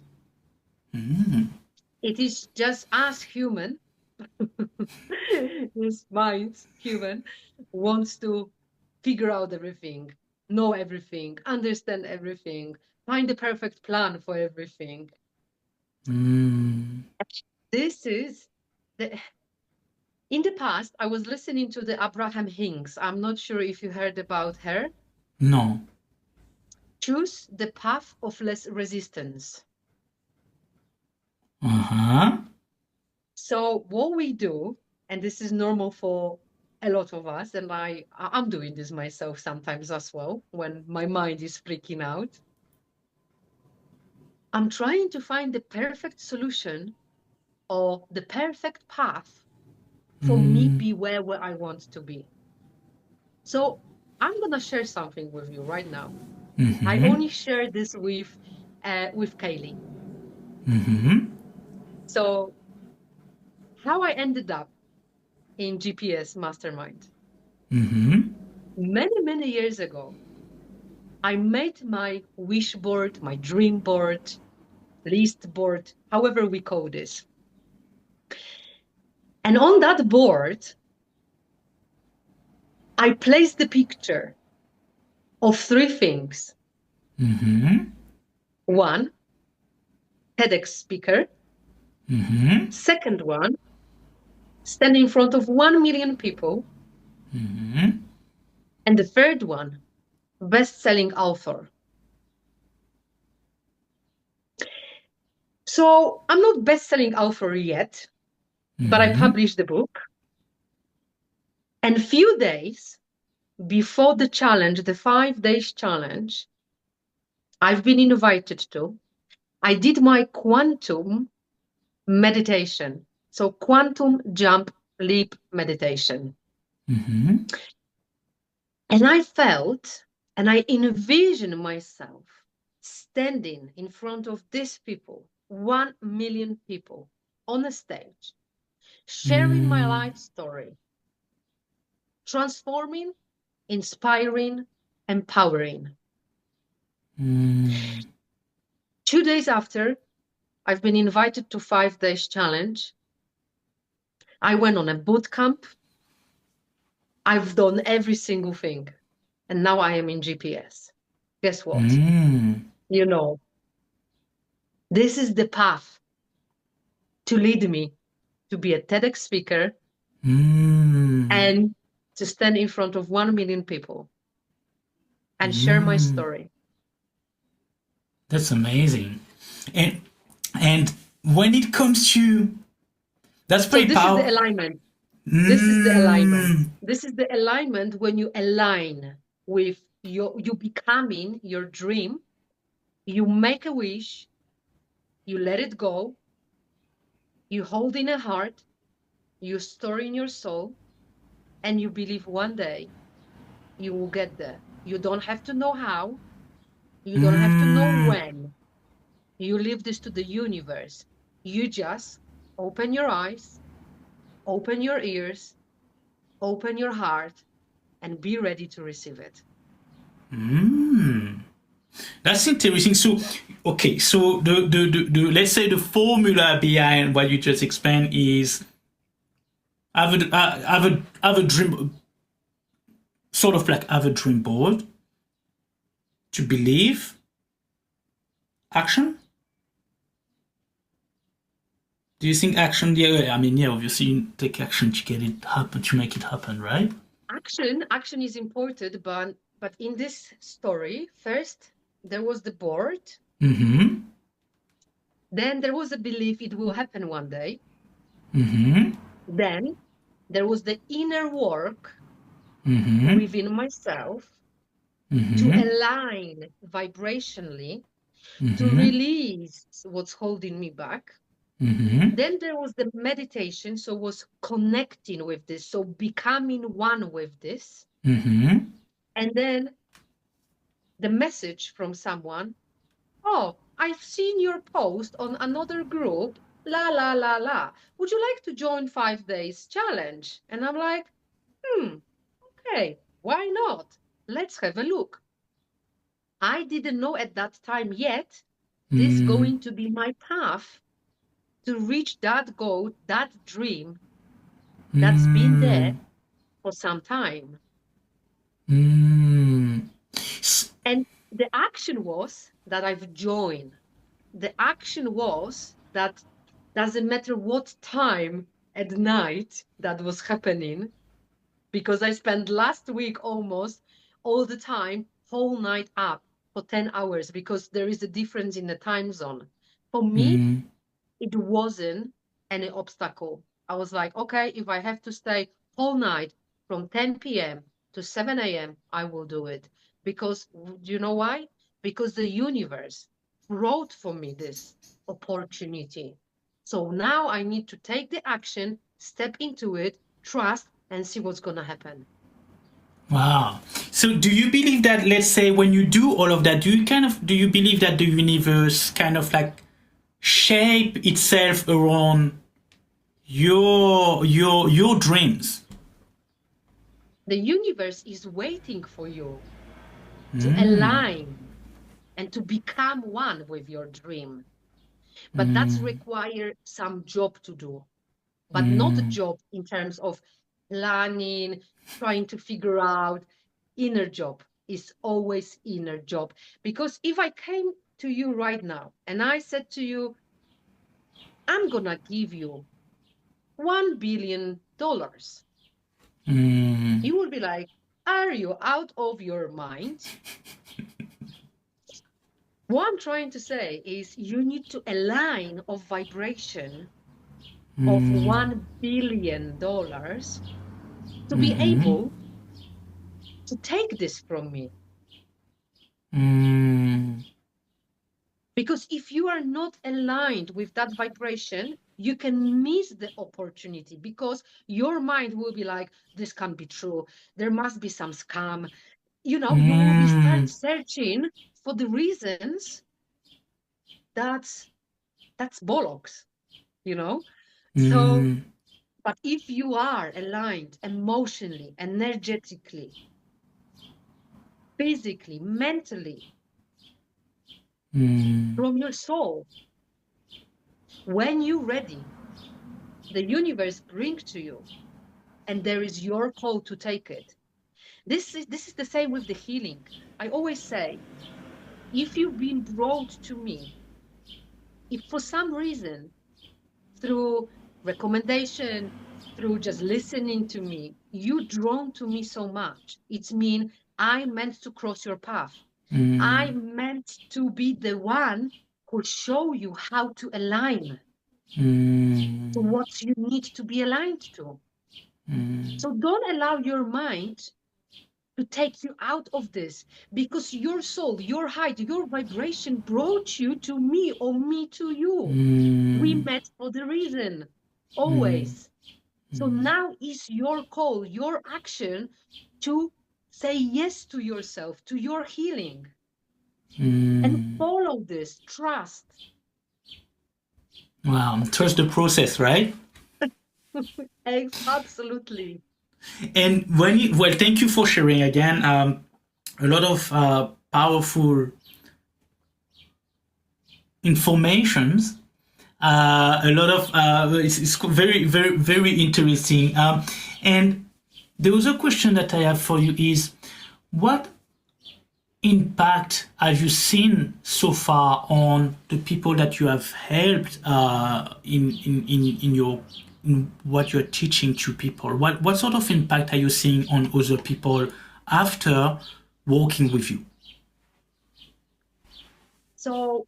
It is just us human, this mind, human, wants to figure out everything, know everything, understand everything, find the perfect plan for everything. This is in the past, I was listening to the Abraham Hicks. I'm not sure if you heard about her. No. Choose the path of less resistance. So what we do, and this is normal for a lot of us, and I'm doing this myself sometimes as well, when my mind is freaking out. I'm trying to find the perfect solution or the perfect path for me be where I want to be. So I'm gonna share something with you right now. I only share this with Kaylee. So how I ended up in GPS Mastermind. Many years ago, I made my wish board, my dream board, list board, however we call this. And on that board, I placed the picture of three things. One, TEDx speaker. Second one, stand in front of 1 million people. And the third one, best-selling author. So I'm not best-selling author yet, but I published the book. And few days before the challenge, the 5 days challenge, I've been invited to, I did my quantum meditation. So quantum jump leap meditation. And I felt, and I envisioned myself standing in front of these people, 1 million people on a stage, sharing my life story, transforming, inspiring, empowering. 2 days after, I've been invited to 5 days challenge. I went on a boot camp. I've done every single thing. And now I am in GPS. Guess what? You know, this is the path to lead me to be a TEDx speaker and to stand in front of 1 million people and share my story. That's amazing. And when it comes to, that's pretty powerful. This is the alignment. This is the alignment. This is the alignment when you align with you becoming your dream. You make a wish, you let it go, you hold in a heart, you store in your soul, and you believe one day you will get there. You don't have to know how, you don't have to know when. You leave this to the universe. You just open your eyes, open your ears, open your heart, and be ready to receive it. That's interesting. So, okay, so the let's say the formula behind what you just explained is have a dream, sort of like have a dream board, to believe, action. Do you think action? Yeah, I mean, yeah, obviously you take action to get it happen, to make it happen, right? Action is important, but in this story, first there was the board. Mm-hmm. Then there was a belief it will happen one day. Mm-hmm. Then there was the inner work Mm-hmm. within myself Mm-hmm. to align vibrationally, to release what's holding me back. Mm-hmm. Then there was the meditation, so was connecting with this, so becoming one with this. Mm-hmm. And then the message from someone, oh, I've seen your post on another group, la, la, la, la. Would you like to join 5 days challenge? And I'm like, okay, why not? Let's have a look. I didn't know at that time yet, this going to be my path to reach that goal, that dream that's been there for some time. And the action was that I've joined. The action was that doesn't matter what time at night that was happening, because I spent last week almost all the time, whole night up for 10 hours, because there is a difference in the time zone. For me, it wasn't any obstacle. I was like, okay, if I have to stay whole night from 10 p.m. to 7 a.m., I will do it. Because, do you know why? Because the universe wrote for me this opportunity. So now I need to take the action, step into it, trust, and see what's going to happen. Wow. So do you believe that, let's say, when you do all of that, do you believe that the universe kind of like shape itself around your dreams? The universe is waiting for you to align and to become one with your dream. But that's require some job to do, but not a job in terms of planning, trying to figure out. Inner job is always inner job. Because if I came to you right now and I said to you, I'm gonna give you $1 billion, you would be like, are you out of your mind? What I'm trying to say is you need to align of vibration of $1 billion to be able to take this from me. Because if you are not aligned with that vibration, you can miss the opportunity, because your mind will be like, this can't be true. There must be some scam. You know, you will be start searching for the reasons that's bollocks, you know? So, but if you are aligned emotionally, energetically, physically, mentally, from your soul, when you're ready, the universe brings to you, and there is your call to take it. This is the same with the healing. I always say, if you've been brought to me, if for some reason, through recommendation, through just listening to me, you drawn to me so much, it's mean I meant to cross your path. I meant to be the one who show you how to align to what you need to be aligned to. So don't allow your mind to take you out of this, because your soul, your height, your vibration brought you to me or me to you. We met for the reason, always. So now is your call, your action to say yes to yourself, to your healing, and follow this, trust. Wow, trust the process, right? Absolutely. And when you, well, thank you for sharing again. A lot of powerful informations. A lot of it's very, very, very interesting. And the other question that I have for you is, what impact have you seen so far on the people that you have helped in your in what you're teaching to people? What sort of impact are you seeing on other people after working with you? So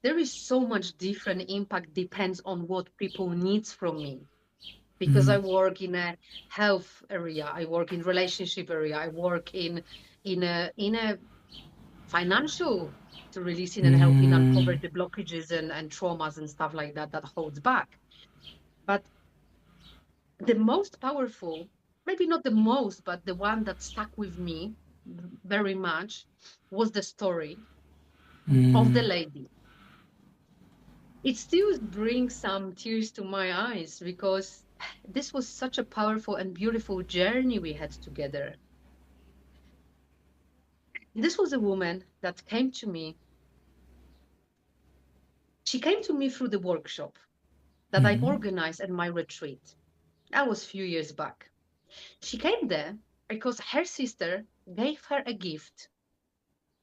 there is so much different impact, depends on what people needs from me. Because I work in a health area, I work in relationship area, I work in a financial, to releasing and helping uncover the blockages and traumas and stuff like that that holds back. But the most powerful, maybe not the most, but the one that stuck with me very much, was the story of the lady. It still brings some tears to my eyes because this was such a powerful and beautiful journey we had together. This was a woman that came to me. She came to me through the workshop that I organized at my retreat. That was a few years back. She came there because her sister gave her a gift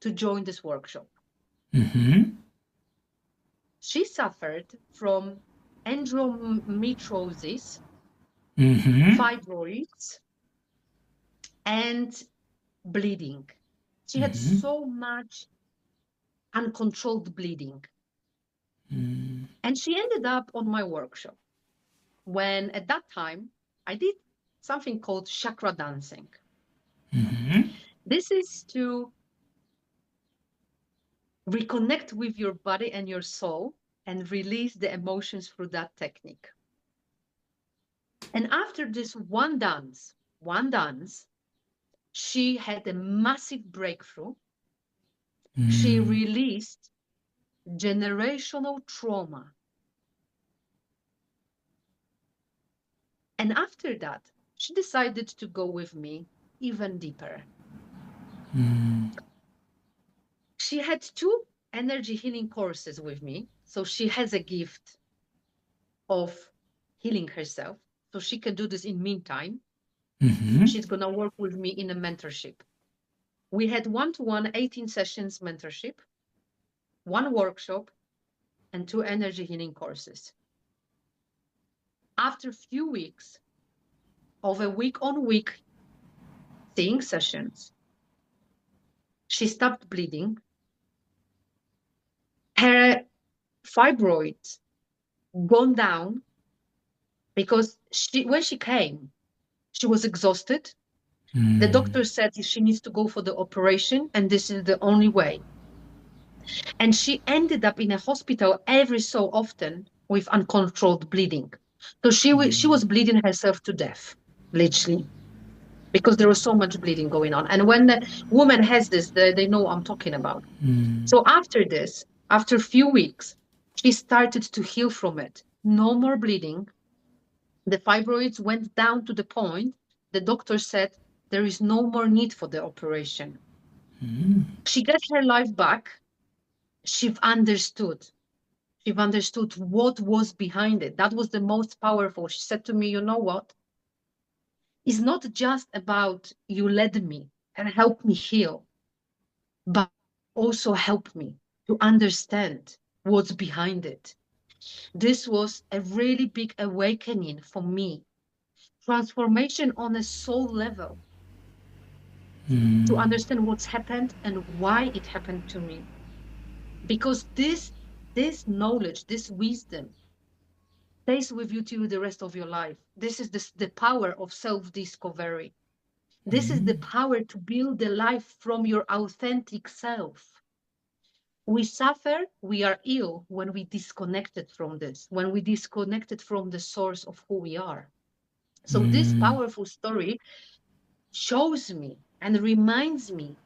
to join this workshop. She suffered from endometriosis, fibroids, and bleeding. She had so much uncontrolled bleeding. And she ended up on my workshop when at that time I did something called chakra dancing. This is to reconnect with your body and your soul and release the emotions through that technique. And after this one dance, she had a massive breakthrough. She released generational trauma. And after that, she decided to go with me even deeper. She had 2 energy healing courses with me. So she has a gift of healing herself. So she can do this in meantime. She's going to work with me in a mentorship. We had 1-to-1 18 sessions mentorship, 1 workshop, and 2 energy healing courses. After a few weeks of a week-on-week seeing sessions, she stopped bleeding. Her fibroids gone down because when she came, she was exhausted. The doctor said she needs to go for the operation, and this is the only way. And she ended up in a hospital every so often with uncontrolled bleeding. So she was bleeding herself to death, literally, because there was so much bleeding going on. And when the woman has this, they know what I'm talking about. So after this, after a few weeks, she started to heal from it. No more bleeding. The fibroids went down to the point the doctor said there is no more need for the operation. She got her life back. She understood what was behind it. That was the most powerful. She said to me, you know what? It's not just about you led me and helped me heal, but also help me to understand what's behind it. This was a really big awakening for me. Transformation on a soul level to understand what's happened and why it happened to me. Because this knowledge, this wisdom stays with you till the rest of your life. This is the power of self-discovery. This is the power to build a life from your authentic self. We suffer, we are ill when we disconnected from this, when we disconnected from the source of who we are. So this powerful story shows me and reminds me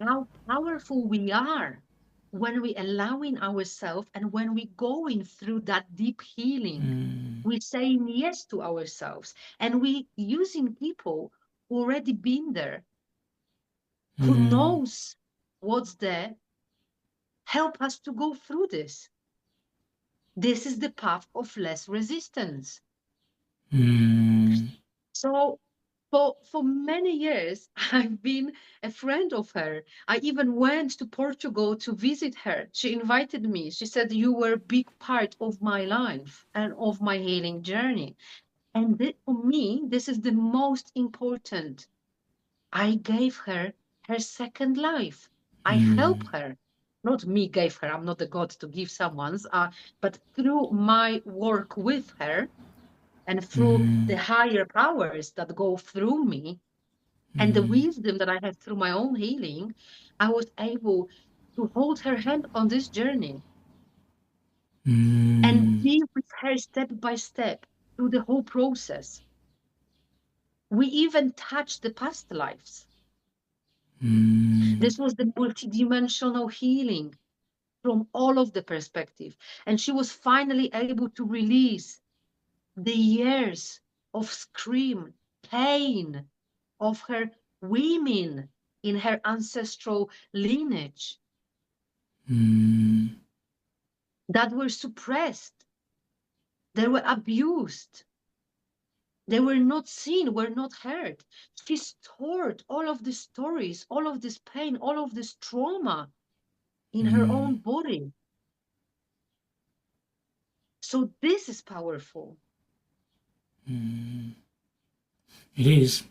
how powerful we are when we allowing ourselves and when we going through that deep healing. We saying yes to ourselves and we using people who already been there, who knows what's there, help us to go through this. This is the path of less resistance. So for many years, I've been a friend of her. I even went to Portugal to visit her. She invited me. She said, you were a big part of my life and of my healing journey. And for me, this is the most important. I gave her her second life. I help her. Not me gave her. I'm not the God to give someone's, but through my work with her, and through the higher powers that go through me and the wisdom that I have through my own healing, I was able to hold her hand on this journey and be with her step by step through the whole process. We even touched the past lives. This was the multidimensional healing from all of the perspective. And she was finally able to release the years of scream, pain of her women in her ancestral lineage that were suppressed, they were abused, they were not seen, were not heard. She stored all of these stories, all of this pain, all of this trauma in her own body. So this is powerful. It is.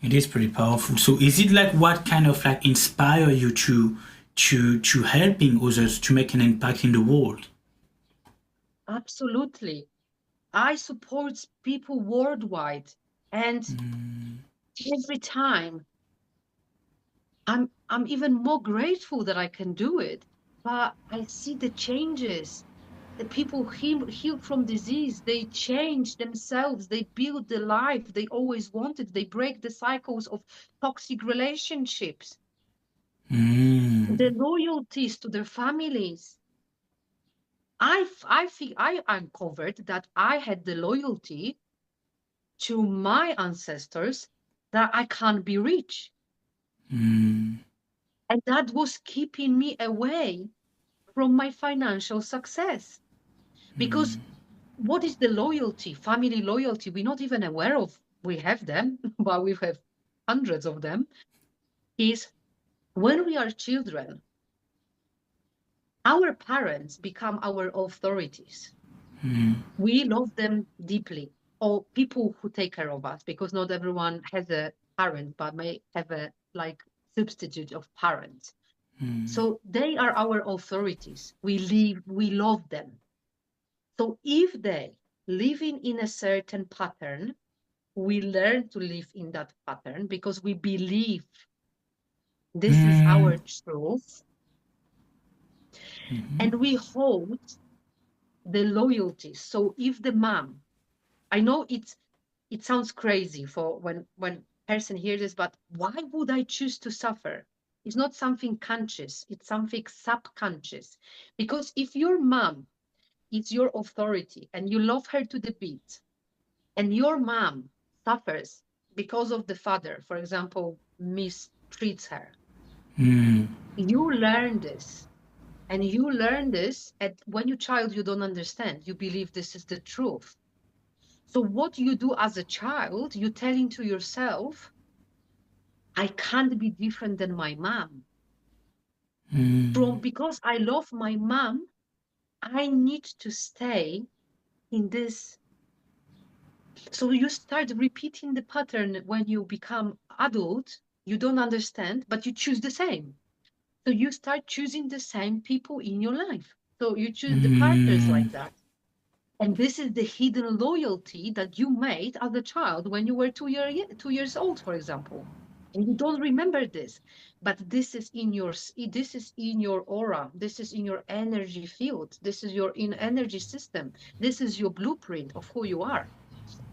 It is pretty powerful. So is it like what kind of like inspire you to helping others to make an impact in the world? Absolutely. I support people worldwide, and every time I'm even more grateful that I can do it. But I see the changes. The people heal from disease, they change themselves, they build the life they always wanted, they break the cycles of toxic relationships, the loyalties to their families. I feel I uncovered that I had the loyalty to my ancestors that I can't be reached. And that was keeping me away from my financial success. Because what is the loyalty, family loyalty? We're not even aware of. We have them, but we have hundreds of them. Is when we are children, our parents become our authorities. We love them deeply, or people who take care of us, because not everyone has a parent, but may have a like substitute of parents. So they are our authorities. We love them. So if they living in a certain pattern, we learn to live in that pattern because we believe this is our truth. And we hold the loyalty. So if the mom, I know it sounds crazy for when person hears this, but why would I choose to suffer? It's not something conscious, it's something subconscious. Because if your mom is your authority and you love her to the beat, and your mom suffers because of the father, for example, mistreats her, you learn this. And you learn this when you're a child, you don't understand. You believe this is the truth. So what you do as a child, you're telling to yourself, I can't be different than my mom. Because I love my mom, I need to stay in this. So you start repeating the pattern when you become adult. You don't understand, but you choose the same. So you start choosing the same people in your life. So you choose the partners like that. And this is the hidden loyalty that you made as a child when you were 2 years old, for example. And you don't remember this, but this is in your aura. This is in your energy field. This is your energy system. This is your blueprint of who you are.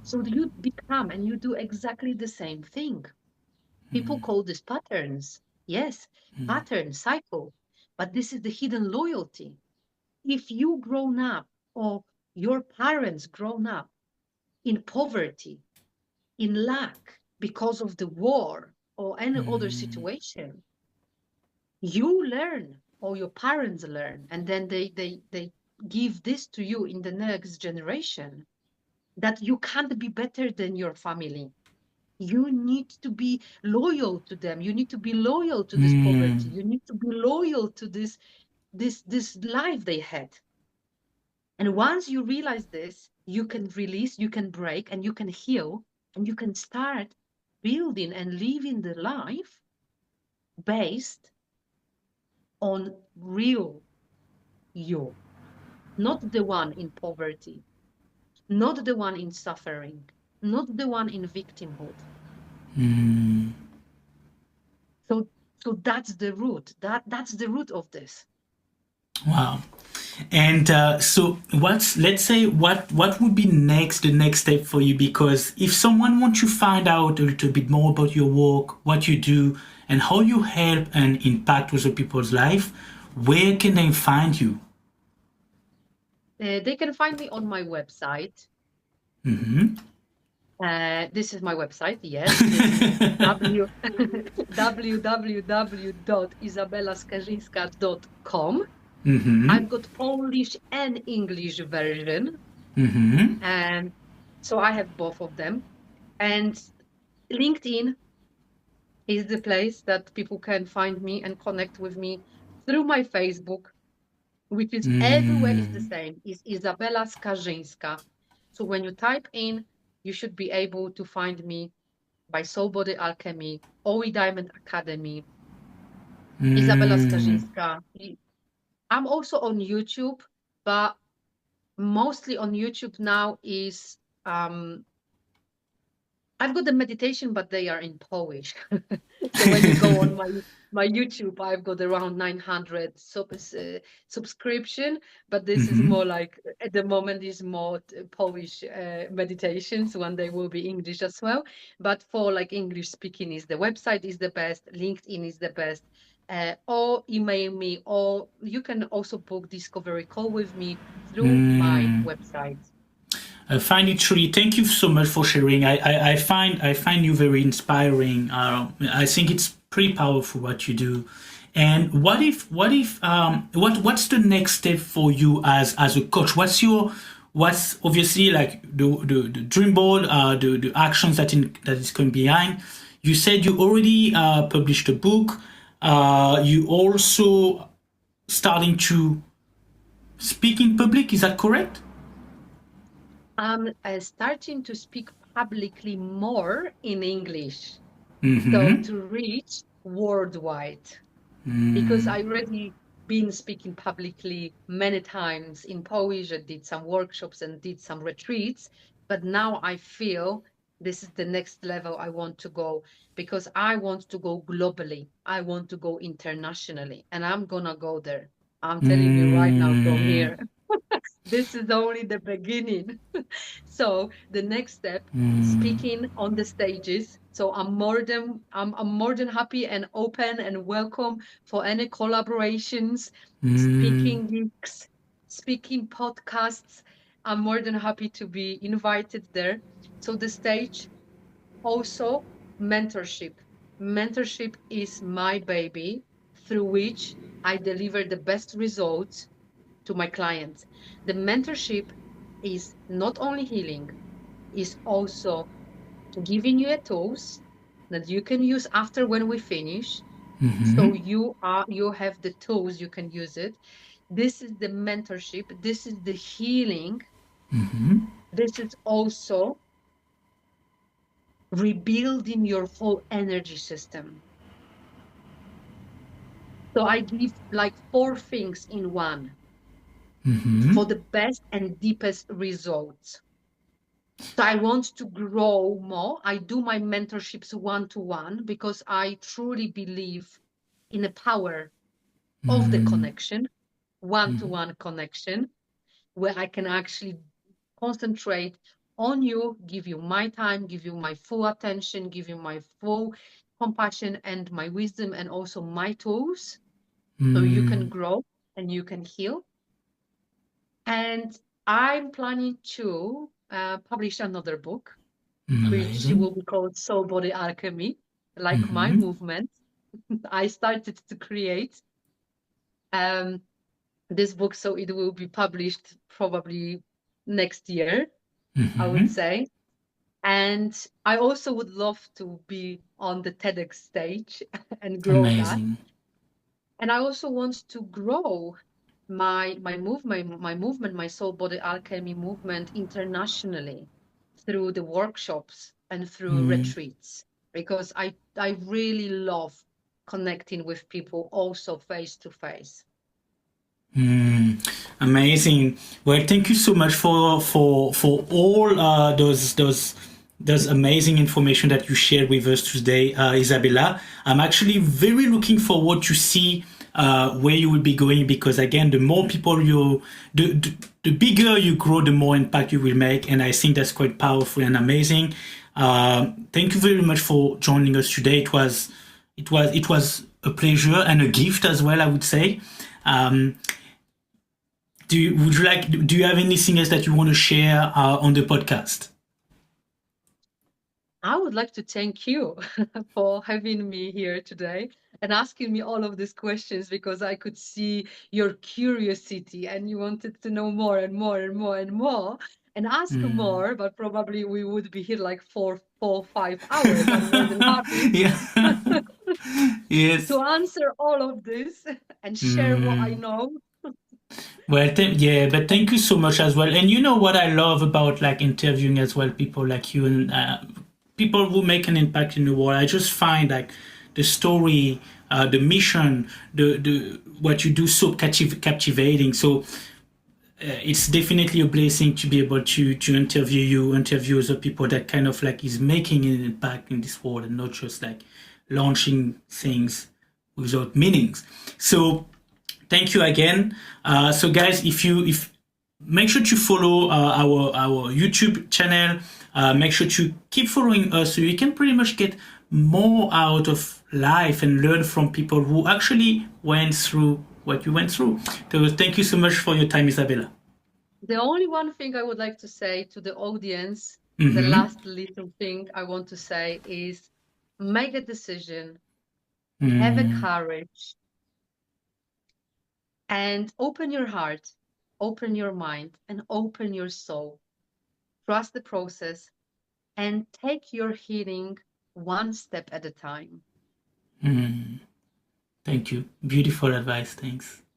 So you become and you do exactly the same thing. People call this patterns. Yes, pattern, cycle. But this is the hidden loyalty. If you grown up or your parents grown up in poverty, in lack because of the war or any other situation, you learn or your parents learn, and then they give this to you in the next generation, that you can't be better than your family. You need to be loyal to them. You need to be loyal to this poverty. You need to be loyal to this life they had. And once you realize this, you can release, you can break, and you can heal, and you can start building and living the life based on real you, not the one in poverty, not the one in suffering, not the one in victimhood. So that's the root. That's the root of this. Wow. And so let's say what would be the next step for you? Because if someone wants to find out a little bit more about your work, what you do, and how you help and impact other people's life, where can they find you? They can find me on my website. This is my website, yes. This is www.izabelaskarzyńska.com. I've got Polish and English version. And so I have both of them. And LinkedIn is the place that people can find me and connect with me through my Facebook, which is everywhere is the same, is Izabela Skarzyńska. So when you type in, you should be able to find me by SoulBody Alchemy, OE Diamond Academy, Izabela Skarzyńska. I'm also on YouTube, but mostly on YouTube now is I've got the meditation, but they are in Polish. So when you go on my YouTube, I've got around 900 subscription, but this is more like, at the moment, is more Polish meditations. One day will be English as well. But for like English speaking, is the website is the best, LinkedIn is the best, or email me, or you can also book discovery call with me through my website. I find it truly. Thank you so much for sharing. I find you very inspiring. I think it's pretty powerful what you do. And what's the next step for you as a coach? What's obviously like the dream board, the actions that is going behind? You said you already published a book. You also starting to speak in public. Is that correct? I'm starting to speak publicly more in English, so to reach worldwide, because I already been speaking publicly many times in Polish. I did some workshops and did some retreats, but now I feel this is the next level I want to go, because I want to go globally. I want to go internationally, and I'm gonna go there. I'm telling you right now from here. This is only the beginning. So the next step, speaking on the stages. So I'm more than happy and open and welcome for any collaborations, speaking gigs, speaking podcasts. I'm more than happy to be invited there. So the stage, also mentorship. Mentorship is my baby, through which I deliver the best results to my clients. The mentorship is not only healing, is also giving you a tools that you can use after when we finish. So you have the tools, you can use it. This is the mentorship. This is the healing. This is also rebuilding your whole energy system. So I give like 4 things in one for the best and deepest results. So I want to grow more. I do my mentorships one-to-one because I truly believe in the power of the connection, one-to-one connection, where I can actually concentrate on you, give you my time, give you my full attention, give you my full compassion and my wisdom, and also my tools, so you can grow and you can heal. And I'm planning to publish another book, which Amazing. will be called SoulBody Alchemy, like my movement. I started to create this book, so it will be published probably next year, I would say. And I also would love to be on the TEDx stage and grow that. Amazing. And I also want to grow my movement, my SoulBody Alchemy movement internationally through the workshops and through retreats, because I really love connecting with people also face to face. Amazing. Well, thank you so much for all those amazing information that you shared with us today, Izabela. I'm actually very looking forward to see where you will be going, because again, the more people the bigger you grow, the more impact you will make, and I think that's quite powerful and amazing. Thank you very much for joining us today. It was a pleasure and a gift as well, I would say. Do you have anything else that you want to share on the podcast? I would like to thank you for having me here today and asking me all of these questions, because I could see your curiosity and you wanted to know more and more and more and more and ask more, but probably we would be here like 5 hours. I'm more than happy Yeah. Yes. to answer all of this and share what I know. Well, yeah, but thank you so much as well. And you know what I love about like interviewing as well, people like you and people who make an impact in the world. I just find like the story, the mission, the what you do so captivating. So it's definitely a blessing to be able to interview other people that kind of like is making an impact in this world, and not just like launching things without meanings. So thank you again. So guys, if make sure to follow our YouTube channel. Make sure to keep following us, so you can pretty much get more out of life and learn from people who actually went through what you went through. So thank you so much for your time, Izabela. The only one thing I would like to say to the audience, the last little thing I want to say is make a decision, have a courage, and open your heart, open your mind, and open your soul. Trust the process and take your healing one step at a time. Thank you. Beautiful advice. Thanks.